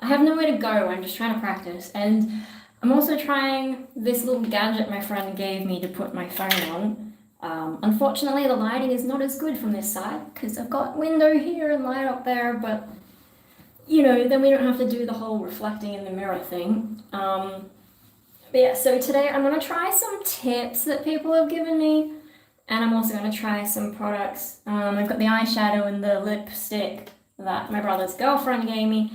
I have nowhere to go, I'm just trying to practice. And I'm also trying this little gadget my friend gave me to put my phone on. Unfortunately, the lighting is not as good from this side because I've got window here and light up there, but you know, then we don't have to do the whole reflecting in the mirror thing. But yeah, so today I'm going to try some tips that people have given me, and I'm also going to try some products. I've got the eyeshadow and the lipstick that my brother's girlfriend gave me.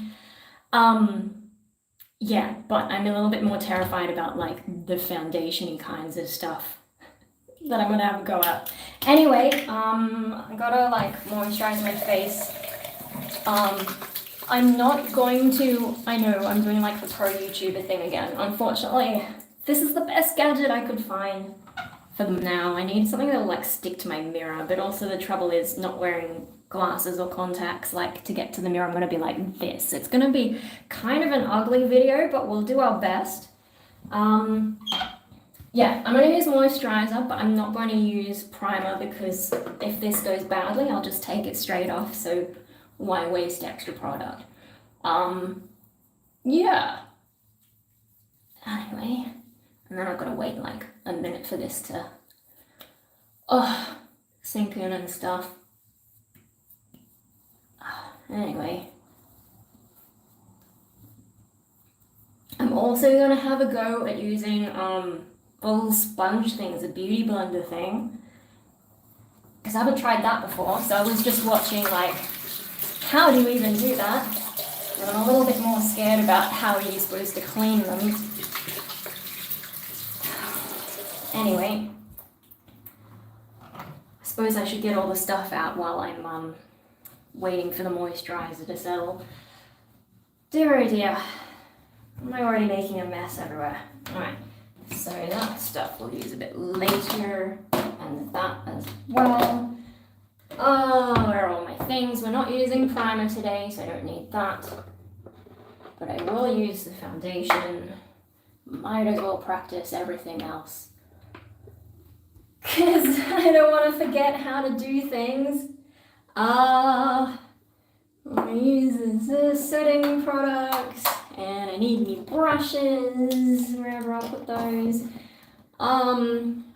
Yeah, but I'm a little bit more terrified about like the foundation-y kinds of stuff that I'm gonna have a go at. Anyway, I gotta like moisturize my face. I'm not going to, I know I'm doing like the pro YouTuber thing again. Unfortunately, this is the best gadget I could find for them now. I need something that'll like stick to my mirror, but also the trouble is not wearing glasses or contacts. Like to get to the mirror, I'm gonna be like this. It's gonna be kind of an ugly video, but we'll do our best. Yeah, I'm gonna use moisturizer, but I'm not going to use primer because if this goes badly, I'll just take it straight off. So why waste extra product? Yeah. Anyway, and then I've got to wait like a minute for this to sink in and stuff. Anyway, I'm also gonna have a go at using a little sponge thing, it's a beauty blender thing, because I haven't tried that before. So I was just watching like, how do you even do that? And I'm a little bit more scared about how are you supposed to clean them. Anyway, I suppose I should get all the stuff out while I'm waiting for the moisturizer to settle. Dear oh dear, am I already making a mess everywhere? Alright, so that stuff we'll use a bit later, and that as well. Oh, where are all my things? We're not using primer today, so I don't need that. But I will use the foundation. Might as well practice everything else. Because I don't want to forget how to do things. I use the setting products, and I need new brushes, wherever I'll put those.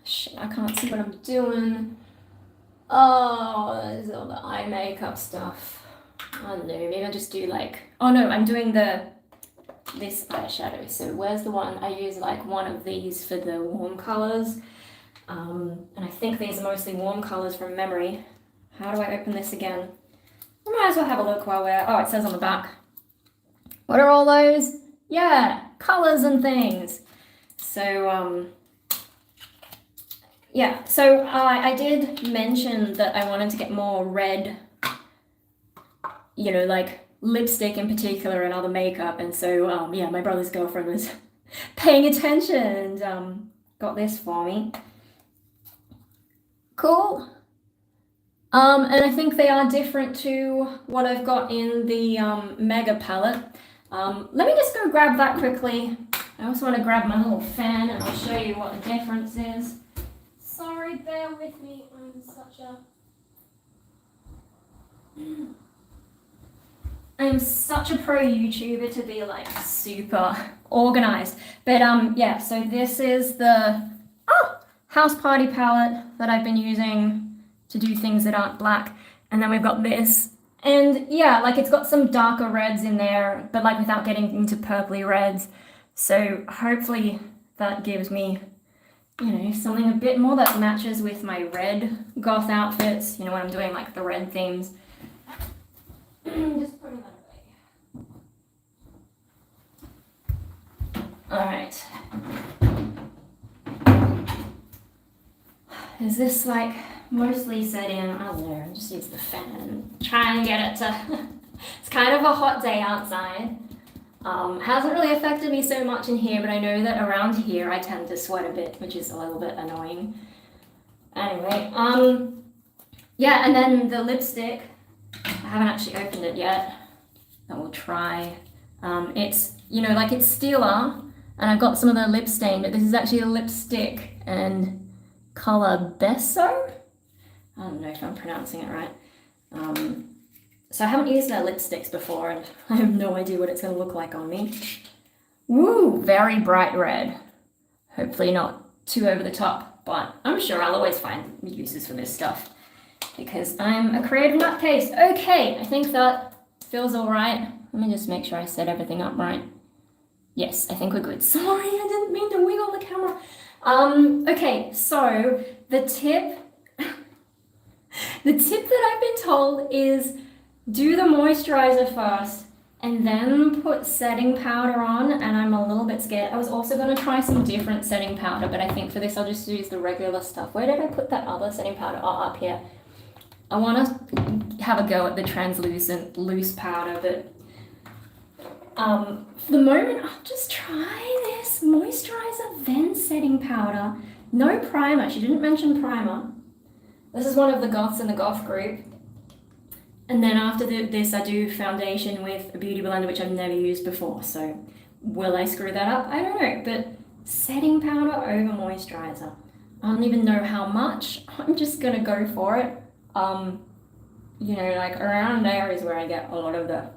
Shit, I can't see what I'm doing. Oh, there's all the eye makeup stuff. I don't know, maybe I'll just do like, oh no, I'm doing this eyeshadow. So where's the one? I use like one of these for the warm colors. And I think these are mostly warm colors from memory. How do I open this again? I might as well have a look while we're, oh, it says on the back. What are all those? Yeah, colors and things. So, yeah, so I did mention that I wanted to get more red, you know, like lipstick in particular and other makeup. And so, yeah, my brother's girlfriend was paying attention and got this for me. Cool. And I think they are different to what I've got in the Mega palette. Let me just go grab that quickly. I also want to grab my little fan and I'll show you what the difference is. Sorry, bear with me. I'm such a pro YouTuber to be like super organized. But yeah, so this is the House Party palette that I've been using to do things that aren't black. And then we've got this. And yeah, like it's got some darker reds in there, but like without getting into purpley reds. So hopefully that gives me, you know, something a bit more that matches with my red goth outfits, you know, when I'm doing like the red themes. Just putting that away. Alright. Is this like mostly set in? I don't know, just use the fan and try and get it to... It's kind of a hot day outside. Hasn't really affected me so much in here, but I know that around here I tend to sweat a bit, which is a little bit annoying. Anyway, yeah, and then the lipstick, I haven't actually opened it yet. I will try. It's, you know, like it's Stila, and I've got some of the lip stain, but this is actually a lipstick and color Besso? I don't know if I'm pronouncing it right. So I haven't used their lipsticks before, and I have no idea what it's going to look like on me. Woo, very bright red. Hopefully not too over the top, but I'm sure I'll always find uses for this stuff because I'm a creative nutcase. Okay, I think that feels all right. Let me just make sure I set everything up right. Yes, I think we're good. Sorry, I didn't mean to wiggle the camera. Okay, so the tip that I've been told is do the moisturizer first and then put setting powder on, and I'm a little bit scared. I was also going to try some different setting powder, but I think for this I'll just use the regular stuff. Where did I put that other setting powder? Oh, up here. I want to have a go at the translucent loose powder, but for the moment I'll just try this moisturizer then setting powder. No primer. She didn't mention primer. This is one of the goths in the goth group. And then after this I do foundation with a beauty blender, which I've never used before. So will I screw that up? I don't know. But setting powder over moisturizer. I don't even know how much. I'm just going to go for it. You know, like around there is where I get a lot of the...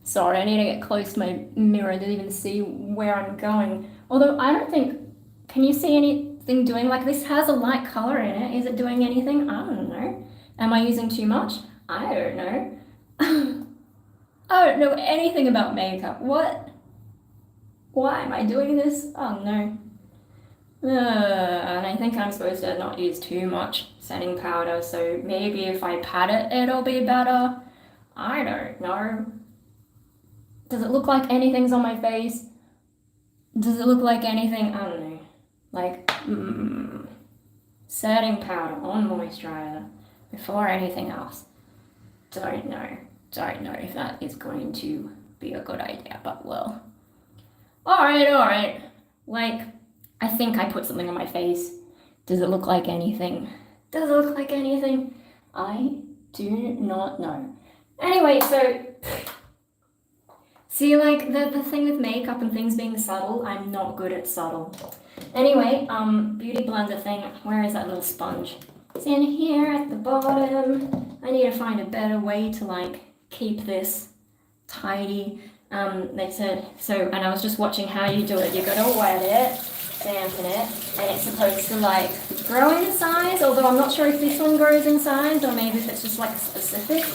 Sorry, I need to get close to my mirror to even see where I'm going. Although I don't think... Can you see anything doing? Like this has a light color in it. Is it doing anything? I don't know. Am I using too much? I don't know. I don't know anything about makeup. What? Why am I doing this? Oh no. And I think I'm supposed to not use too much setting powder, so maybe if I pat it, it'll be better. I don't know. Does it look like anything's on my face? Does it look like anything? I don't know. Like, setting powder on moisturizer before anything else. Don't know if that is going to be a good idea, but well. Alright. Like, I think I put something on my face. Does it look like anything? Does it look like anything? I do not know. Anyway, so see, like the thing with makeup and things being subtle, I'm not good at subtle. Anyway, beauty blender thing, where is that little sponge? It's in here at the bottom. I need to find a better way to like keep this tidy. They said, and I was just watching how you do it. You gotta wet it, dampen it, and it's supposed to like grow in size, although I'm not sure if this one grows in size or maybe if it's just like a specific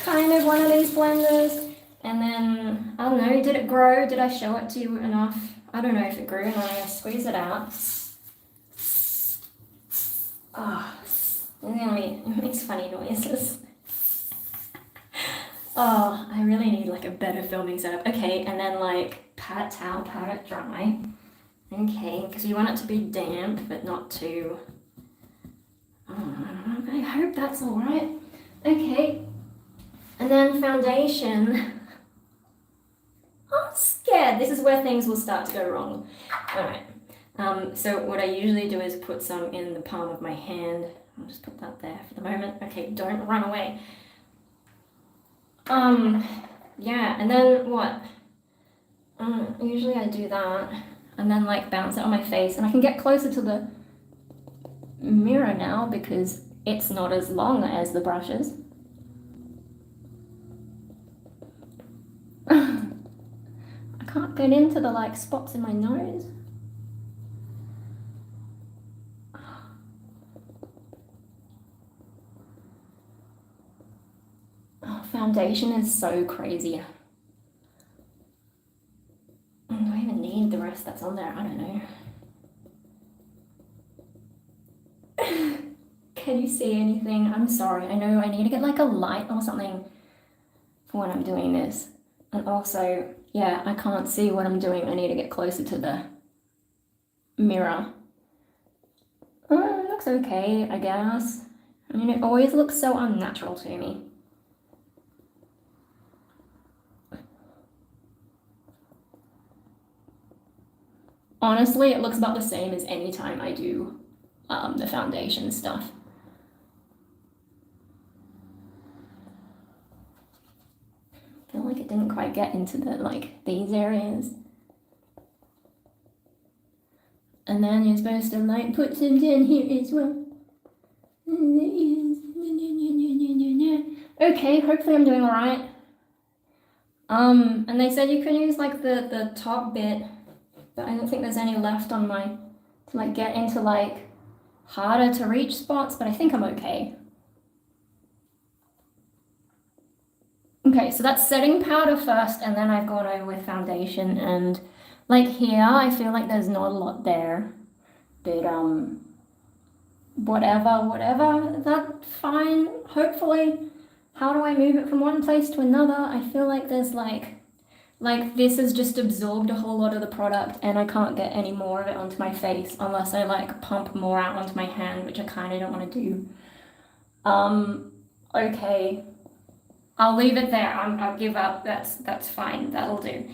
kind of one of these blenders. And then, I don't know, did it grow? Did I show it to you enough? I don't know if it grew, and I'm going to squeeze it out. Oh, it makes funny noises. Oh, I really need like a better filming setup. Okay, and then like pat towel, pat it dry. Okay, because we want it to be damp, but not too... Oh, I hope that's alright. Okay, and then foundation. I'm scared. This is where things will start to go wrong. Alright, so what I usually do is put some in the palm of my hand. I'll just put that there for the moment. Okay, don't run away. Yeah, and then what? Usually I do that, and then like bounce it on my face, and I can get closer to the mirror now because it's not as long as the brushes. I can't get into the like spots in my nose. Oh, foundation is so crazy. Do I even need the rest that's on there? I don't know. Can you see anything? I'm sorry. I know I need to get like a light or something for when I'm doing this. And also, yeah, I can't see what I'm doing. I need to get closer to the mirror. Oh, it looks okay, I guess. I mean, it always looks so unnatural to me. Honestly, it looks about the same as any time I do the foundation stuff. I feel like it didn't quite get into the like these areas. And then you're supposed to like put some down here as well. okay, hopefully I'm doing all right. And they said you can use like the top bit, but I don't think there's any left on my, to like get into like harder to reach spots, but I think I'm okay. Okay, so that's setting powder first, and then I've gone over with foundation, and like here, I feel like there's not a lot there, but whatever, that's fine, hopefully. How do I move it from one place to another? I feel like there's like this has just absorbed a whole lot of the product, and I can't get any more of it onto my face unless I like pump more out onto my hand, which I kind of don't want to do. Okay. I'll leave it there. I'll give up. That's fine. That'll do.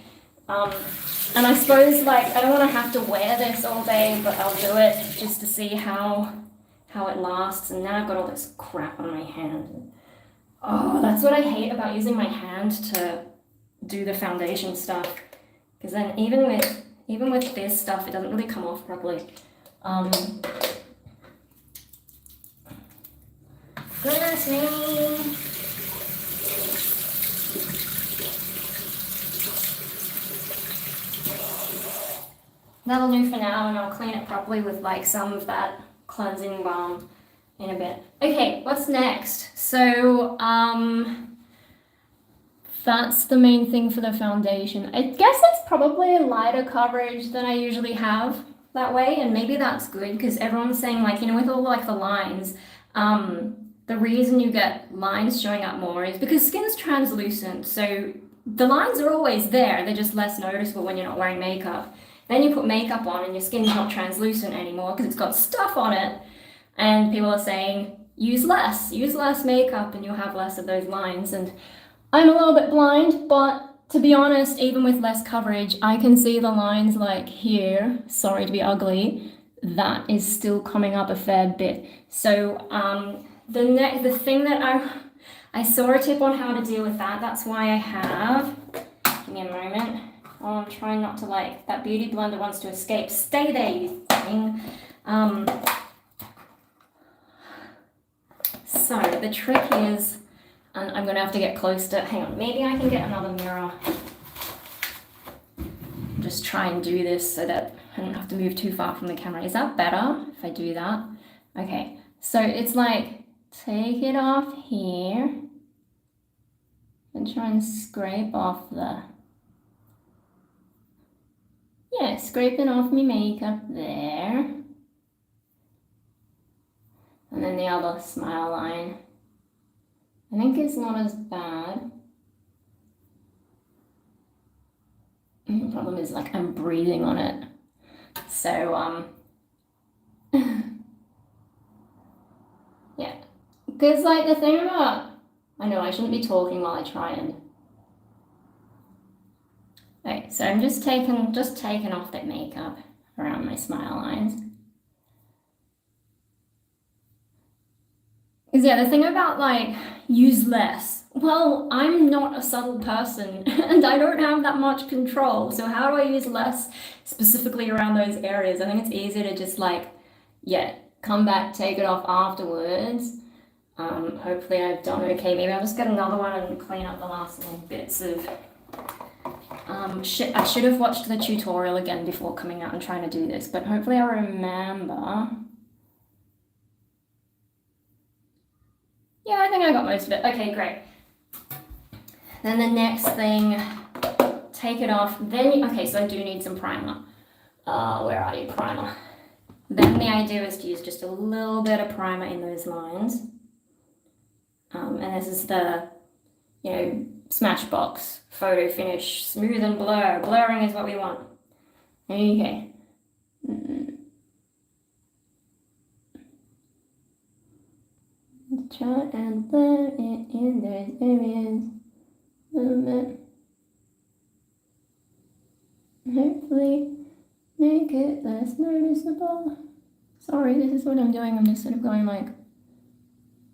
And I suppose like I don't want to have to wear this all day, but I'll do it just to see how it lasts. And now I've got all this crap on my hand. Oh, that's what I hate about using my hand to do the foundation stuff. Because then even with this stuff, it doesn't really come off properly. Goodness me. That'll do for now, and I'll clean it properly with like some of that cleansing balm in a bit. Okay, what's next? So, that's the main thing for the foundation. I guess it's probably a lighter coverage than I usually have that way, and maybe that's good because everyone's saying like, you know, with all like the lines, the reason you get lines showing up more is because skin's translucent, so the lines are always there, they're just less noticeable when you're not wearing makeup. Then you put makeup on and your skin's not translucent anymore because it's got stuff on it. And people are saying, use less makeup and you'll have less of those lines. And I'm a little bit blind, but to be honest, even with less coverage, I can see the lines like here, sorry to be ugly, that is still coming up a fair bit. So the thing that I saw a tip on how to deal with that, that's why I have, give me a moment. Oh, I'm trying not to like, that beauty blender wants to escape. Stay there, you thing. So the trick is, and I'm gonna have to get close to, hang on, maybe I can get another mirror. Just try and do this so that I don't have to move too far from the camera. Is that better if I do that? Okay, so it's like, take it off here and try and scrape off the, yeah, scraping off my makeup there. And then the other smile line. I think it's not as bad. The problem is like I'm breathing on it. So, yeah. Because like the thing about, I know I shouldn't be talking while I try and, okay, so I'm just taking off that makeup around my smile lines. Because yeah, the thing about like, use less. Well, I'm not a subtle person and I don't have that much control. So how do I use less specifically around those areas? I think it's easier to just like, yeah, come back, take it off afterwards. Hopefully I've done okay. Maybe I'll just get another one and clean up the last little bits of, I should have watched the tutorial again before coming out and trying to do this, but hopefully I'll remember. Yeah, I think I got most of it. Okay, great. Then the next thing, take it off. Then, okay, so I do need some primer. Where are you, primer? Then the idea is to use just a little bit of primer in those lines. And this is the, you know, Smashbox photo finish, smooth and blur. Blurring is what we want. Okay. Try and blur it in those areas a little bit. Hopefully make it less noticeable. Sorry, this is what I'm doing. I'm just sort of going like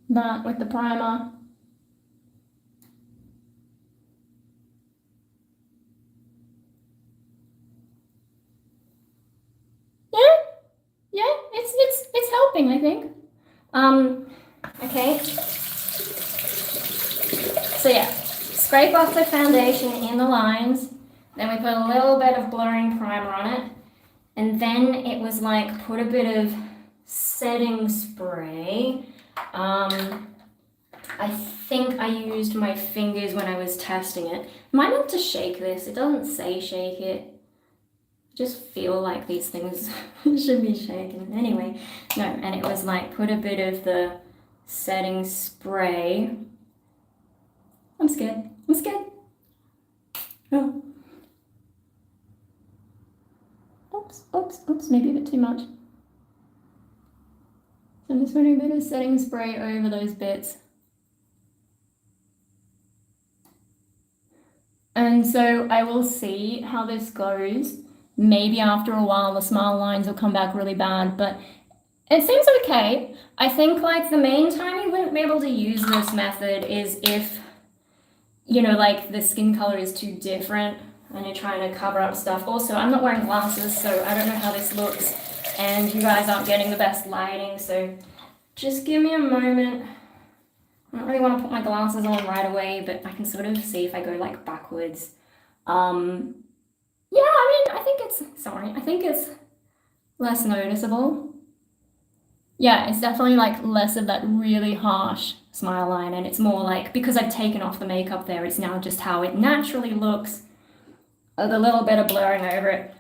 that with the primer. Yeah, it's helping, I think. Okay. So yeah, scrape off the foundation in the lines, then we put a little bit of blurring primer on it, and then it was like put a bit of setting spray. I think I used my fingers when I was testing it. Am I meant to shake this? It doesn't say shake it. I just feel like these things should be shaken. Anyway, no, and it was like put a bit of the setting spray. I'm scared. I'm scared. Oh. Oops, maybe a bit too much. So I'm just putting a bit of setting spray over those bits. And so I will see how this goes. Maybe after a while the smile lines will come back really bad, but it seems okay. I think like the main time you wouldn't be able to use this method is if, you know, like the skin color is too different and you're trying to cover up stuff. Also, I'm not wearing glasses, so I don't know how this looks, and you guys aren't getting the best lighting, so just give me a moment. I don't really want to put my glasses on right away, but I can sort of see if I go like backwards. Yeah, I mean, I think it's less noticeable. Yeah, it's definitely like less of that really harsh smile line, and it's more like, because I've taken off the makeup there, it's now just how it naturally looks, with a little bit of blurring over it.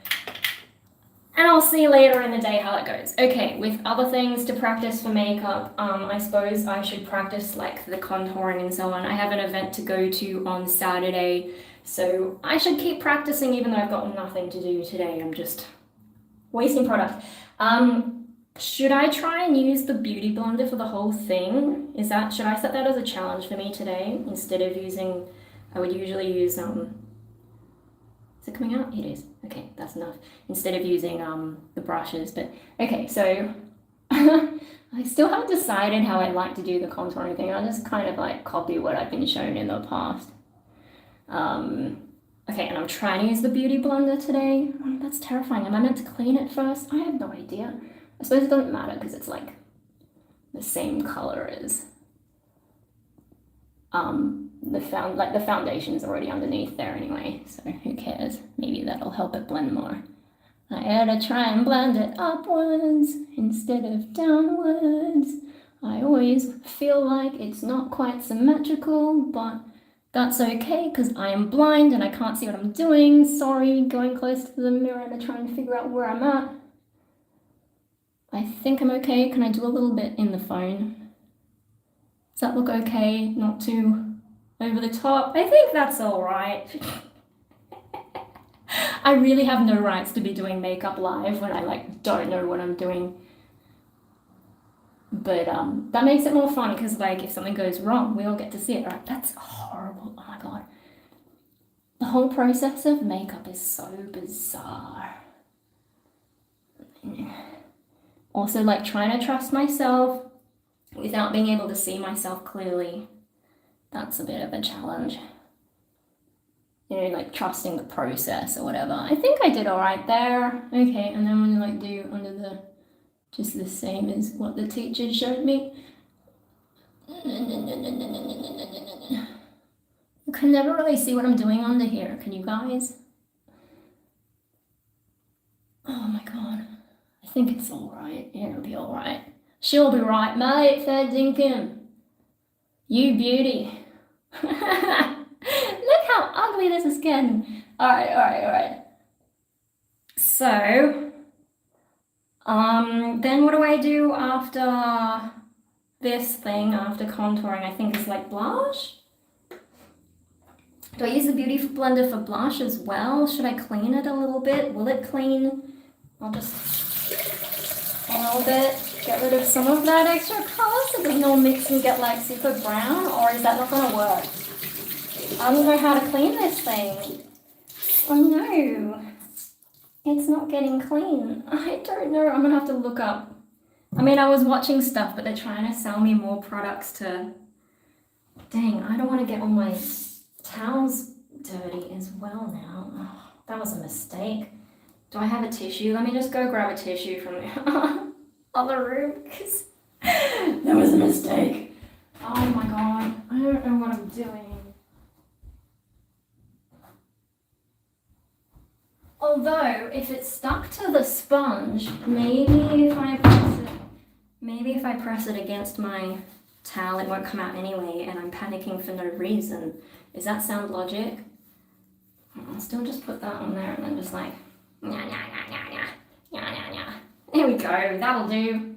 And I'll see later in the day how it goes. Okay, with other things to practice for makeup, I suppose I should practice like the contouring and so on. I have an event to go to on Saturday, so I should keep practicing even though I've got nothing to do today. I'm just wasting product. Should I try and use the beauty blender for the whole thing? Should I set that as a challenge for me today? Instead of using, I would usually use, is it coming out? It is. Okay, that's enough. Instead of using the brushes, but okay, so I still haven't decided how I'd like to do the contouring thing. I'll just kind of like copy what I've been shown in the past. Okay, and I'm trying to use the beauty blender today. That's terrifying. Am I meant to clean it first? I have no idea. I suppose it doesn't matter because it's like the same color as the foundation's already underneath there anyway, so who cares? Maybe that'll help it blend more. I had to try and blend it upwards instead of downwards. I always feel like it's not quite symmetrical, but that's okay because I am blind and I can't see what I'm doing. Sorry, going close to the mirror to try and figure out where I'm at. I think I'm okay. Can I do a little bit in the phone? Does that look okay? Not too over the top? I think that's all right. I really have no rights to be doing makeup live when I like don't know what I'm doing. But that makes it more fun because like if something goes wrong, we all get to see it, right? That's horrible. Oh my god. The whole process of makeup is so bizarre. Also like trying to trust myself without being able to see myself clearly. That's a bit of a challenge. You know, like trusting the process or whatever. I think I did all right there. Okay, and then when you like do under the, just the same as what the teacher showed me. You can never really see what I'm doing under here, can you guys? Oh my god. I think it's all right. It'll be all right. She'll be right, mate. Fair dinkum. You beauty. Look how ugly this is getting. All right. So, then what do I do after this thing, after contouring? I think it's like blush. Do I use the beauty blender for blush as well? Should I clean it a little bit? Will it clean? I'll just a little bit, get rid of some of that extra color so it doesn't all mix and get like super brown, or is that not gonna work? I don't know how to clean this thing. Oh no, it's not getting clean. I don't know, I'm gonna have to look up. I mean, I was watching stuff, but they're trying to sell me more products to, dang, I don't want to get all my towels dirty as well now. Oh, that was a mistake. Do I have a tissue? Let me just go grab a tissue from the other room because that was a mistake. Oh my god, I don't know what I'm doing. Although, if it's stuck to the sponge, maybe if I press it against my towel, it won't come out anyway, and I'm panicking for no reason. Does that sound logic? I'll still just put that on there and then just like, There we go, that'll do.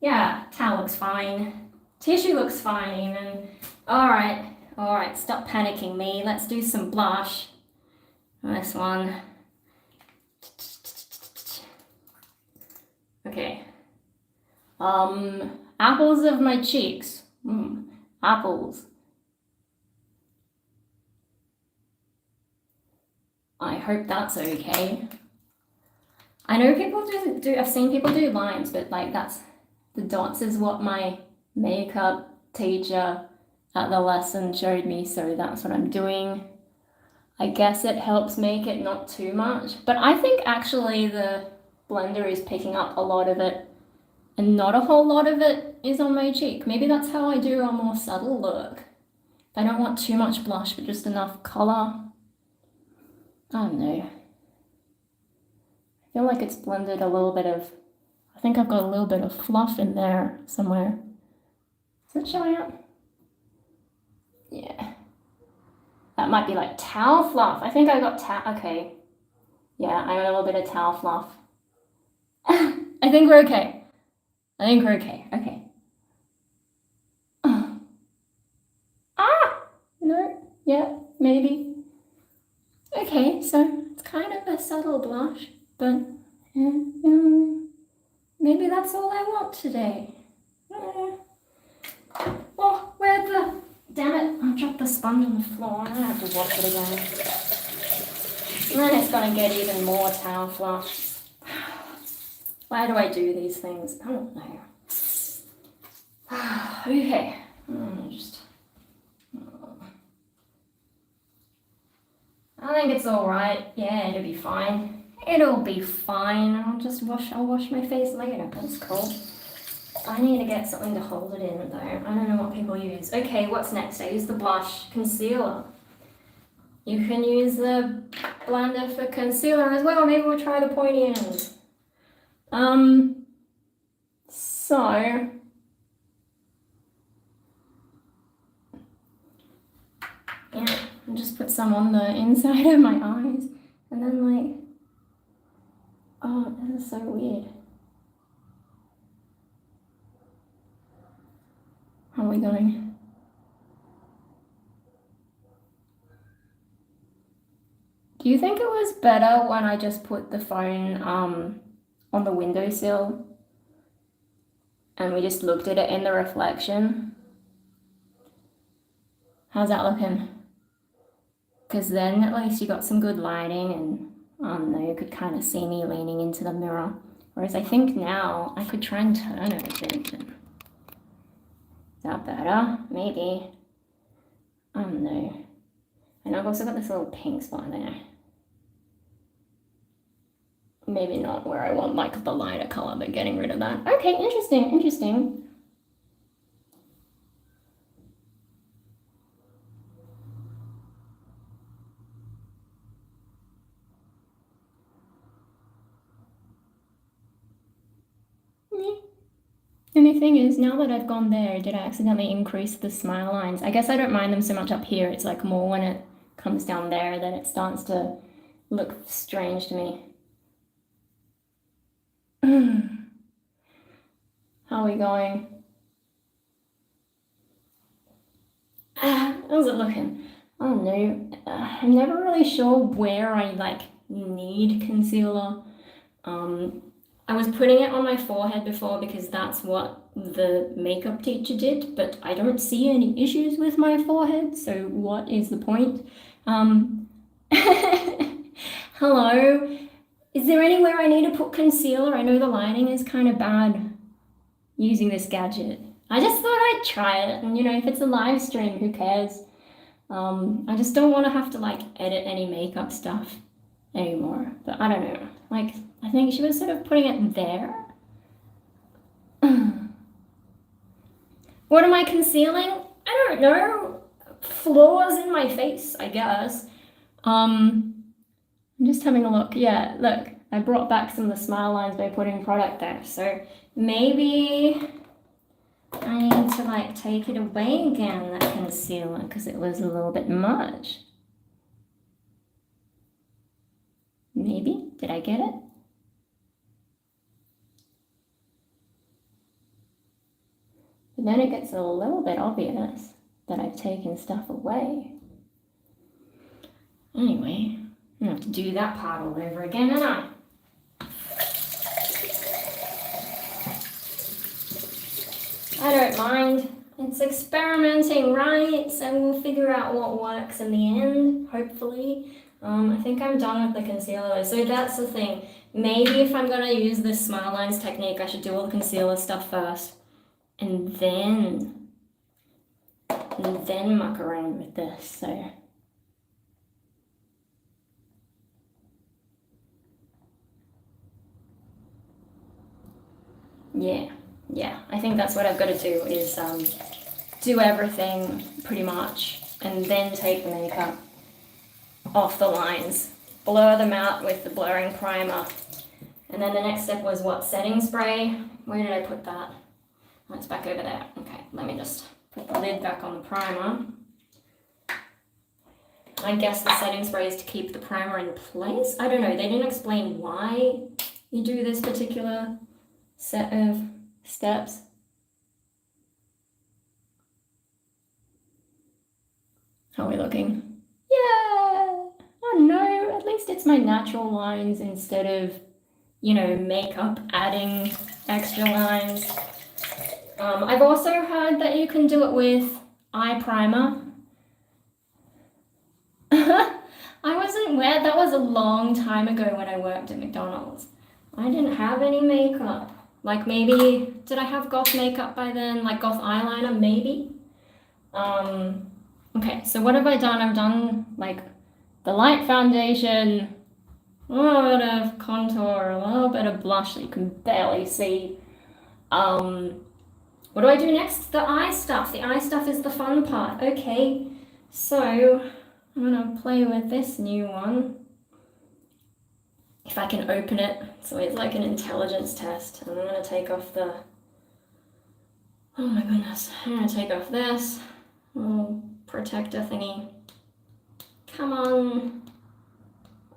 Yeah, towel looks fine. Tissue looks fine even. Alright, stop panicking me. Let's do some blush. This one. Okay. Apples of my cheeks. Apples. I hope that's okay. I know people do I've seen people do lines, but like the dots is what my makeup teacher at the lesson showed me, so that's what I'm doing. I guess it helps make it not too much, but I think actually the blender is picking up a lot of it and not a whole lot of it is on my cheek. Maybe that's how I do a more subtle look. I don't want too much blush, but just enough color. I don't know. I feel like it's blended a little bit of, I think I've got a little bit of fluff in there somewhere. Is it showing up? Yeah. That might be like towel fluff. I think I got okay. Yeah, I got a little bit of towel fluff. I think we're okay. Okay. No, yeah, maybe. Okay, so it's kind of a subtle blush, but maybe that's all I want today. Oh, where'd the... Damn it, I dropped the sponge on the floor. I have to wash it again. And then it's gonna get even more towel fluff. Why do I do these things? I don't know. Okay, I think it's alright. Yeah, it'll be fine. It'll be fine. I'll wash my face later. That's cool. I need to get something to hold it in though. I don't know what people use. Okay, what's next? I use the blush concealer. You can use the blender for concealer as well. Maybe we'll try the pointy end. So yeah, I'll just put some on the inside of my eyes and then like, oh, this is so weird. How are we going? Do you think it was better when I just put the phone on the windowsill and we just looked at it in the reflection? How's that looking? Because then at least you got some good lighting and I don't know, you could kind of see me leaning into the mirror. Whereas I think now I could try and turn it a bit. Is that better? Maybe. I don't know. And I've also got this little pink spot there. Maybe not where I want like the lighter color, but getting rid of that. Okay, interesting. And the thing is, now that I've gone there, did I accidentally increase the smile lines? I guess I don't mind them so much up here. It's like more when it comes down there that it starts to look strange to me. How are we going? How's it looking? I don't know. I'm never really sure where I like need concealer. I was putting it on my forehead before because that's what the makeup teacher did, but I don't see any issues with my forehead, so what is the point? Hello? Is there anywhere I need to put concealer? I know the lighting is kind of bad using this gadget. I just thought I'd try it, and you know, if it's a live stream, who cares? I just don't want to have to like edit any makeup stuff anymore, but I don't know. Like, I think she was sort of putting it there. What am I concealing? I don't know. Flaws in my face, I guess. I'm just having a look. Yeah, look, I brought back some of the smile lines by putting product there. So maybe I need to like take it away again, that concealer, because it was a little bit much. Maybe, did I get it? But then it gets a little bit obvious that I've taken stuff away. Anyway, I'm gonna have to do that part all over again, aren't I? I don't mind. It's experimenting, right? So we'll figure out what works in the end, hopefully. I think I'm done with the concealer. So that's the thing. Maybe if I'm gonna use this smile lines technique, I should do all the concealer stuff first. And then muck around with this, so. Yeah, I think that's what I've got to do is do everything pretty much and then take the makeup off the lines, blur them out with the blurring primer. And then the next step was what, setting spray? Where did I put that? Oh, it's back over there. Okay, let me just put the lid back on the primer. I guess the setting spray is to keep the primer in place. I don't know, they didn't explain why you do this particular set of steps. How are we looking? Yeah! Oh no, at least it's my natural lines instead of, you know, makeup adding extra lines. I've also heard that you can do it with eye primer. I wasn't aware, that was a long time ago when I worked at McDonald's. I didn't have any makeup. Like maybe, did I have goth makeup by then? Like goth eyeliner, maybe? Okay, so what have I done? I've done like the light foundation, a little bit of contour, a little bit of blush that you can barely see. What do I do next? The eye stuff. The eye stuff is the fun part. Okay, so I'm gonna play with this new one. If I can open it, so it's like an intelligence test. And I'm gonna take off the, oh my goodness, I'm gonna take off this little protector thingy. Come on.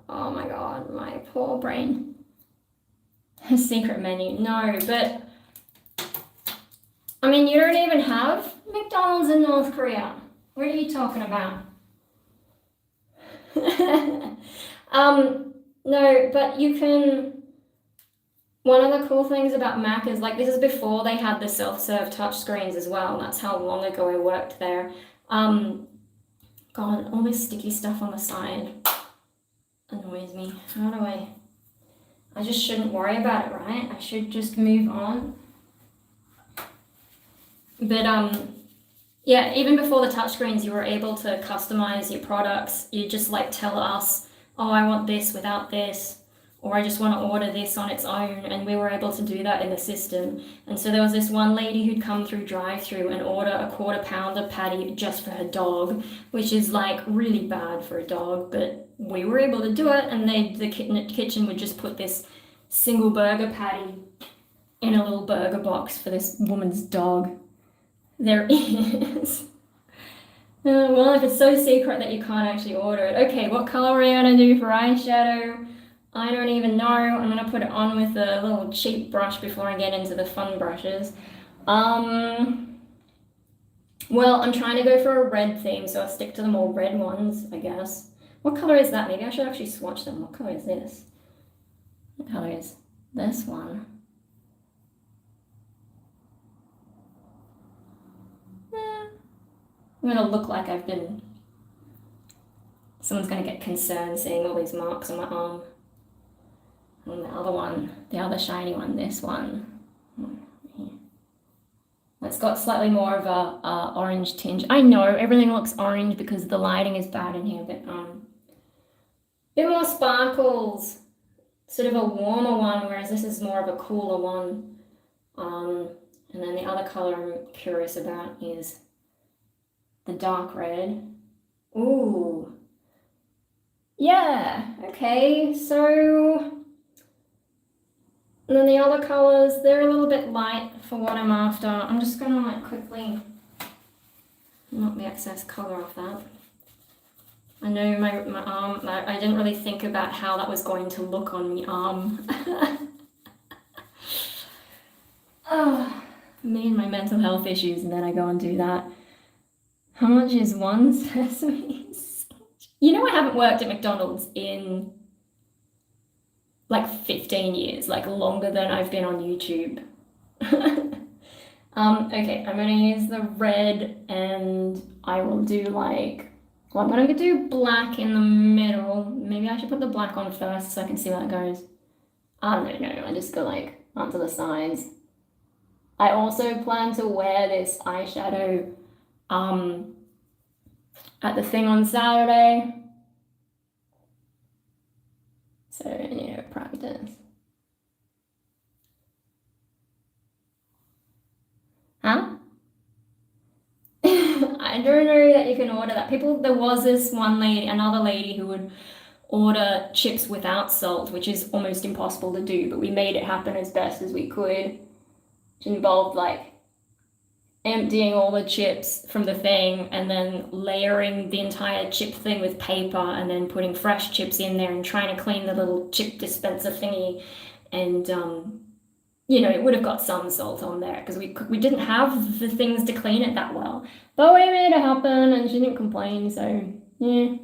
Oh my god, my poor brain. Secret menu, no, but I mean, you don't even have McDonald's in North Korea. What are you talking about? No, but you can, one of the cool things about Mac is like, this is before they had the self-serve touchscreens as well. That's how long ago I worked there. God, all this sticky stuff on the side annoys me. How do I just shouldn't worry about it, right? I should just move on. But yeah, even before the touchscreens, you were able to customize your products. You just like tell us, oh, I want this without this, or I just want to order this on its own, and we were able to do that in the system. And so there was this one lady who'd come through drive-through and order a 1/4 pounder patty just for her dog, which is like really bad for a dog, but we were able to do it, and the kitchen would just put this single burger patty in a little burger box for this woman's dog. There is. Well, if it's so secret that you can't actually order it. Okay, what color are we gonna do for eyeshadow? I don't even know. I'm gonna put it on with a little cheap brush before I get into the fun brushes. Well, I'm trying to go for a red theme, so I'll stick to the more red ones, I guess. What color is that? Maybe I should actually swatch them. What color is this? What color is this one? I'm gonna look like I've been, someone's gonna get concerned seeing all these marks on my arm. And the other one, the other shiny one, this one. It's got slightly more of a orange tinge. I know everything looks orange because the lighting is bad in here, but bit more sparkles, sort of a warmer one, whereas this is more of a cooler one. And then the other color I'm curious about is the dark red. Ooh. Yeah, okay, so and then the other colors, they're a little bit light for what I'm after. I'm just gonna like quickly knock the excess color off that. I know my arm, I didn't really think about how that was going to look on the arm. Oh, me and my mental health issues, and then I go and do that. How much is one sesame? You know, I haven't worked at McDonald's in like 15 years, like longer than I've been on YouTube. Okay, I'm gonna use the red and I will do like, well, I'm gonna do black in the middle. Maybe I should put the black on first so I can see where that goes. Oh, no, I just go like onto the sides. I also plan to wear this eyeshadow at the thing on Saturday. So, you know, practice. Huh? I don't know that you can order that. There was this one lady, another lady who would order chips without salt, which is almost impossible to do, but we made it happen as best as we could. Which involved like emptying all the chips from the thing and then layering the entire chip thing with paper and then putting fresh chips in there and trying to clean the little chip dispenser thingy. And you know, it would have got some salt on there because we didn't have the things to clean it that well. But we made it happen and she didn't complain, so yeah.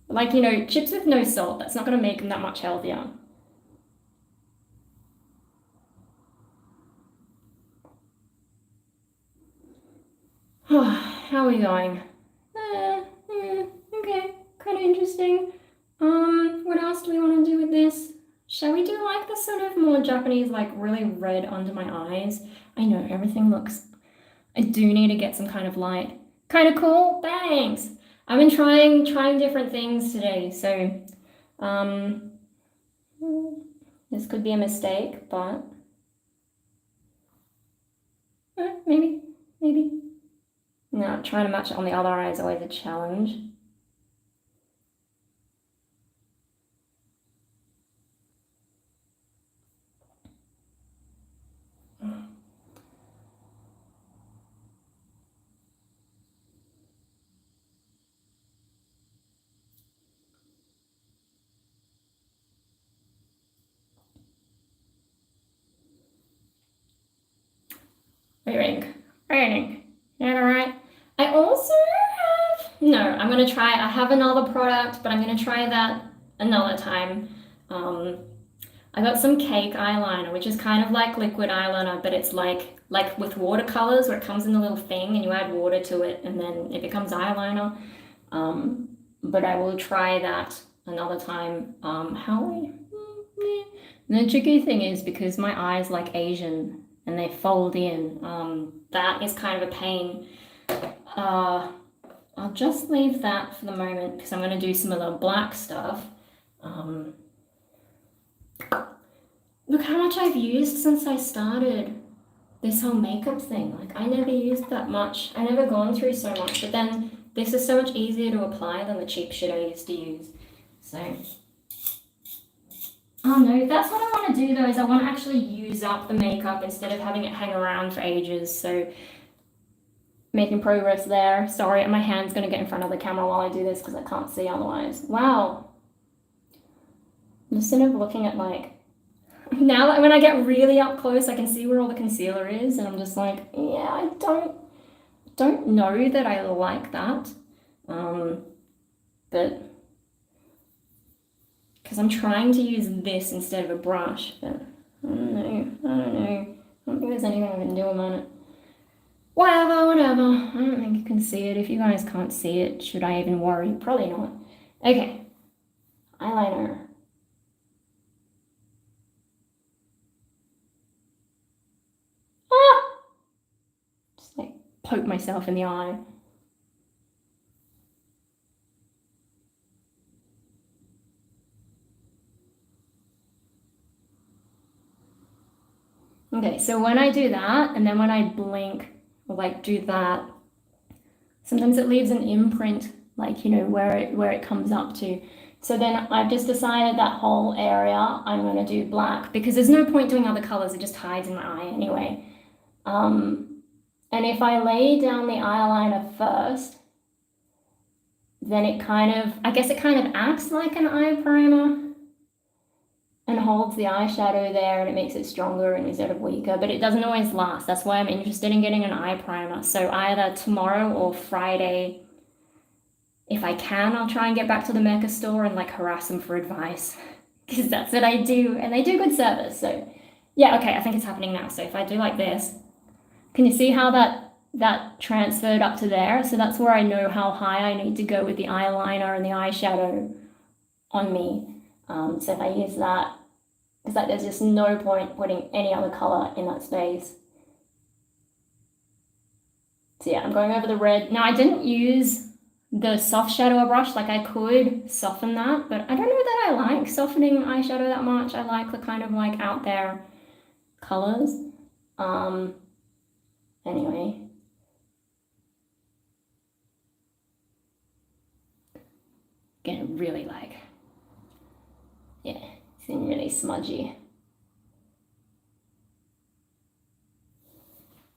Like, you know, chips with no salt, that's not going to make them that much healthier. How are we going? Okay, kind of interesting. What else do we want to do with this? Shall we do like the sort of more Japanese, like really red under my eyes? I know, everything looks... I do need to get some kind of light. Kind of cool? Thanks! I've been trying different things today, so... this could be a mistake, but... maybe. No, trying to match it on the other eye is always a challenge. Raining. Yeah, alright. I also have... No, I'm going to try... I have another product, but I'm going to try that another time. I got some cake eyeliner, which is kind of like liquid eyeliner, but it's like with watercolors where it comes in a little thing and you add water to it and then it becomes eyeliner. But I will try that another time. The tricky thing is because my eyes like Asian and they fold in, that is kind of a pain. I'll just leave that for the moment because I'm going to do some of the black stuff. Look how much I've used since I started this whole makeup thing. Like, I never used that much. I never gone through so much, but then this is so much easier to apply than the cheap shit I used to use. So, oh no, that's what I want to do though, is I want to actually use up the makeup instead of having it hang around for ages. So, making progress there. Sorry, my hand's going to get in front of the camera while I do this because I can't see otherwise. Wow. I'm just sort of looking at like, now that when I get really up close, I can see where all the concealer is, and I'm just like, yeah, I don't know that I like that. But because I'm trying to use this instead of a brush, but I don't know. I don't think there's anything I can do about it. Whatever. I don't think you can see it. If you guys can't see it, should I even worry? Probably not. Okay. Eyeliner. Just like poke myself in the eye. Okay, so when I do that, and then when I blink, or like do that, sometimes it leaves an imprint, like, you know, where it comes up to. So then I've just decided that whole area I'm going to do black, because there's no point doing other colors, it just hides in my eye anyway. And if I lay down the eyeliner first, then it kind of, I guess it kind of acts like an eye primer and holds the eyeshadow there, and it makes it stronger instead of weaker, but it doesn't always last. That's why I'm interested in getting an eye primer. So either tomorrow or Friday, if I can, I'll try and get back to the Mecca store and like harass them for advice, because that's what I do, and they do good service. So yeah, okay, I think it's happening now. So if I do like this, can you see how that transferred up to there? So that's where I know how high I need to go with the eyeliner and the eyeshadow on me. So if I use that, because like there's just no point putting any other color in that space. So yeah, I'm going over the red. Now I didn't use the soft shadow brush, like I could soften that, but I don't know that I like softening eyeshadow that much. I like the kind of like out there colors. Anyway. Getting really like, yeah, it's getting really smudgy.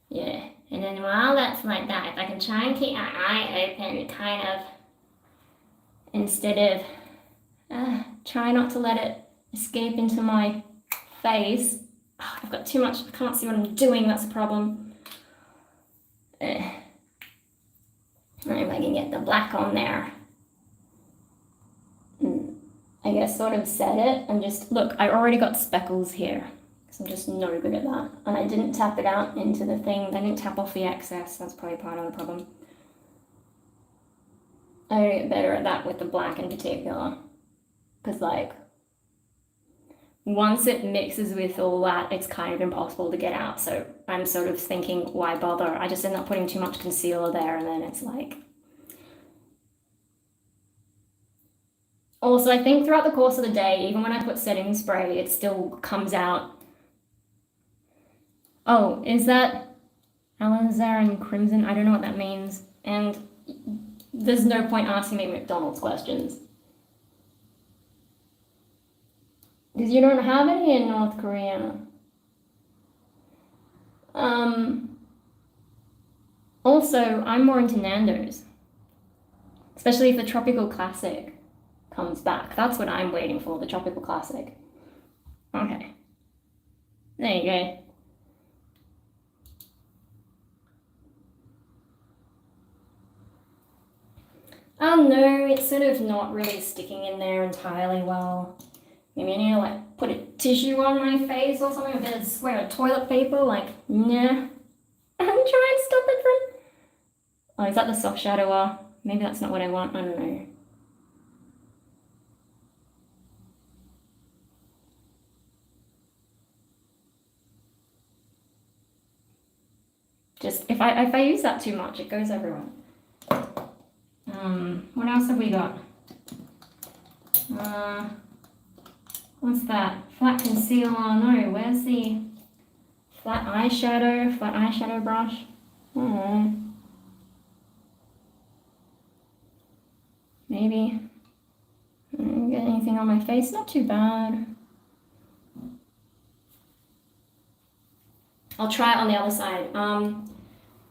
Yeah, and then while that's like that, if I can try and keep my eye open, kind of, instead of, try not to let it escape into my face. Oh, I've got too much, I can't see what I'm doing, that's a problem. If I can get the black on there. I guess sort of set it and just, look, I already got speckles here, because I'm just no good at that. And I didn't tap it out into the thing, I didn't tap off the excess, that's probably part of the problem. I gotta get better at that with the black in particular, because like, once it mixes with all that, it's kind of impossible to get out. So I'm sort of thinking, why bother? I just end up putting too much concealer there, and then it's like. Also, I think throughout the course of the day, even when I put setting spray, it still comes out. Oh, is that alizarin crimson? I don't know what that means. And there's no point asking me McDonald's questions, because you don't have any in North Korea. Also, I'm more into Nando's, especially if the Tropical Classic comes back. That's what I'm waiting for, the Tropical Classic. Okay. There you go. Oh no, it's sort of not really sticking in there entirely well. Maybe I need to like put a tissue on my face or something, a bit of square of toilet paper, like, nah. I'm trying to stop it from. Oh, is that the soft shadower? Maybe that's not what I want, I don't know. Just, if I use that too much, it goes everywhere. What else have we got? What's that? Flat concealer, no, where's the flat eyeshadow brush? Maybe. I don't get anything on my face, not too bad. I'll try it on the other side.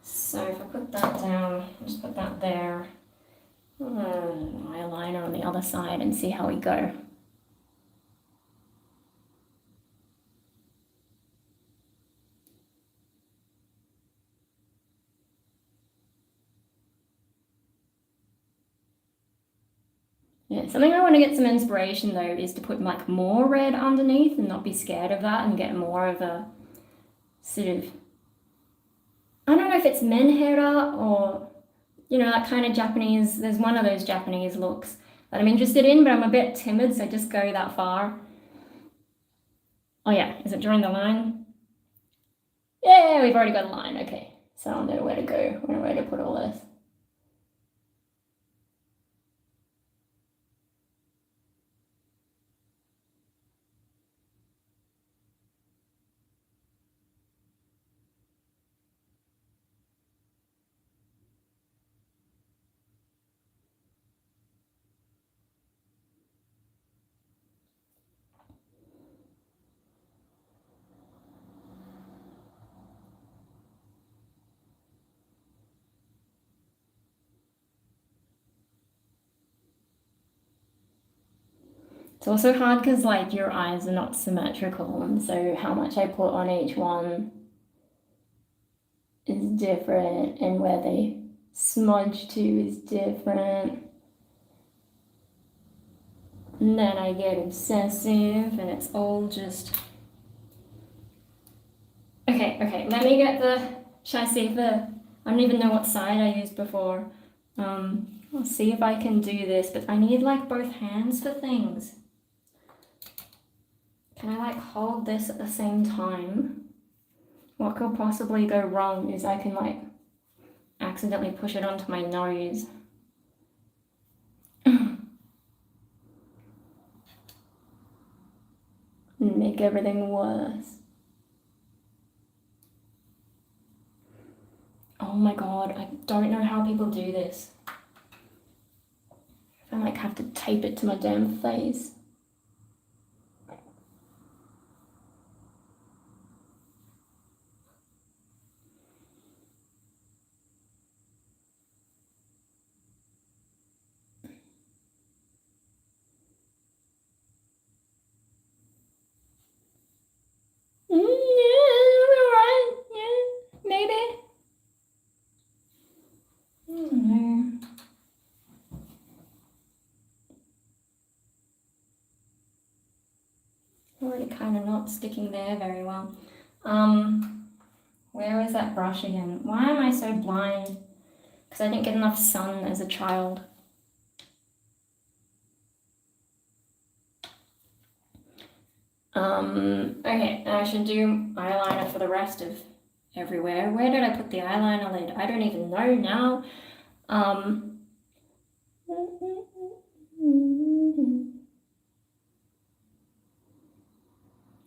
So if I put that down, just put that there. Eyeliner on the other side and see how we go. Yeah, something I want to get some inspiration though is to put like more red underneath and not be scared of that and get more of a sort of, I don't know if it's menhera or, you know, that kind of Japanese, there's one of those Japanese looks that I'm interested in, but I'm a bit timid, so just go that far. Oh yeah, is it drawing the line? Yeah, we've already got a line, okay. So I know where to go, where to put all this. It's also hard because like your eyes are not symmetrical, and so how much I put on each one is different, and where they smudge to is different. And then I get obsessive, and it's all just... Okay, let me get the... Should I see if the... I don't even know what side I used before. I'll see if I can do this, but I need like both hands for things. Can I like hold this at the same time? What could possibly go wrong is I can like accidentally push it onto my nose. And make everything worse. Oh my god, I don't know how people do this. I like have to tape it to my damn face. Yeah, alright, yeah, maybe. I don't know. Already kind of not sticking there very well. Where is that brush again? Why am I so blind? Because I didn't get enough sun as a child. Okay, I should do eyeliner for the rest of everywhere. Where did I put the eyeliner lid? I don't even know now.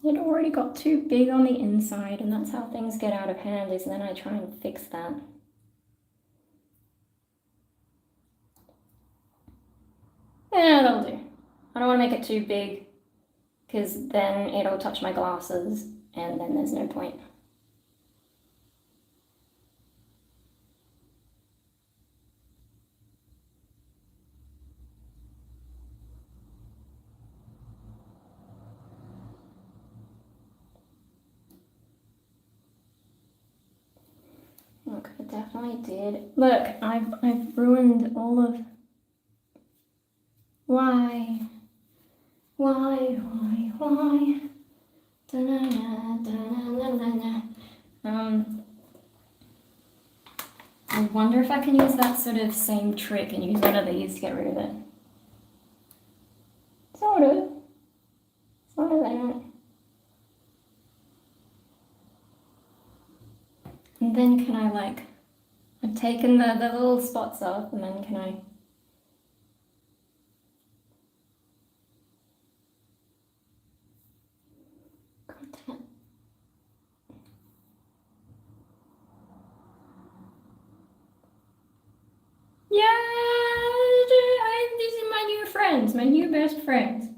It already got too big on the inside, and that's how things get out of hand, is then I try and fix that. Yeah, that'll do. I don't want to make it too big, because then it'll touch my glasses, and then there's no point. Look, I definitely did. Look, I've ruined all of... Why? I wonder if I can use that sort of same trick and use one of these to get rid of it. Sort of. Sort of that. And then can I like... I've taken the little spots off, and then can I... Yeah, these are my new friends, my new best friends.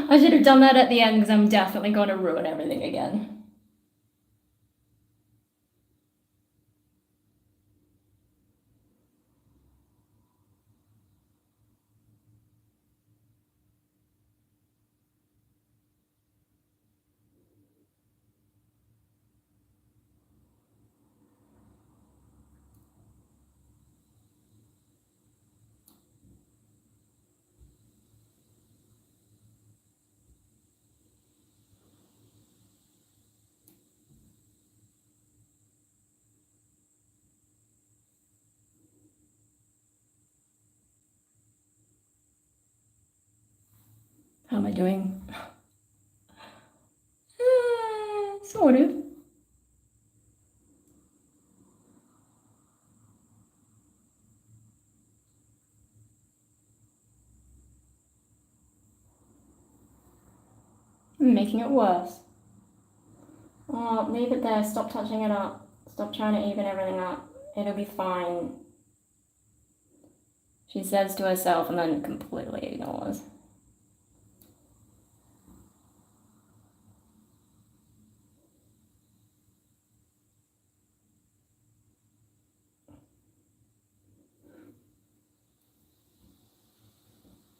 I should have done that at the end because I'm definitely going to ruin everything again. How am I doing? Sort of. I'm making it worse. Oh, leave it there. Stop touching it up. Stop trying to even everything up. It'll be fine. She says to herself and then completely ignores.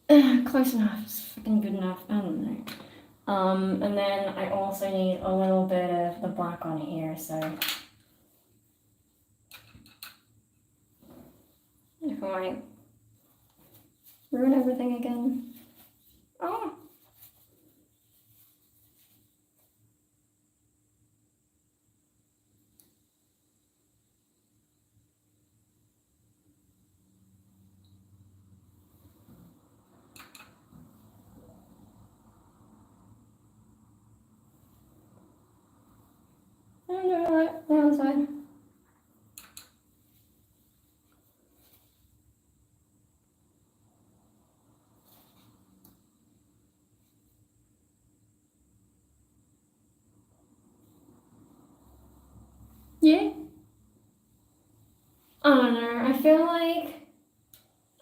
Close enough. It's fucking good enough. I don't know. And then I also need a little bit of the black on here, so if I ruin everything again. Oh. I don't know, right, the other side. Yeah. I don't know, I feel like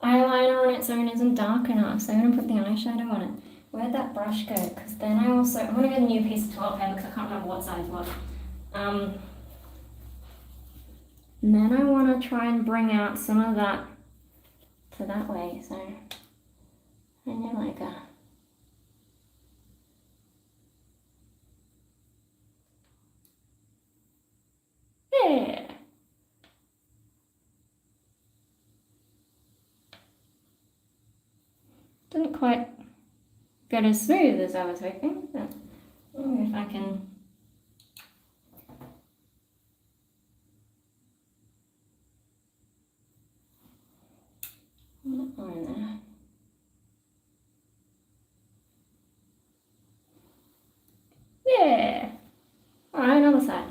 eyeliner on its own isn't dark enough, so I'm gonna put the eyeshadow on it. Where'd that brush go? Because then I'm gonna get a new piece of top hair because I can't remember what size it was. And then I want to try and bring out some of that to that way, so I do like a yeah. Didn't quite get as smooth as I was hoping, but maybe if I can. On there. Yeah. Alright, another side.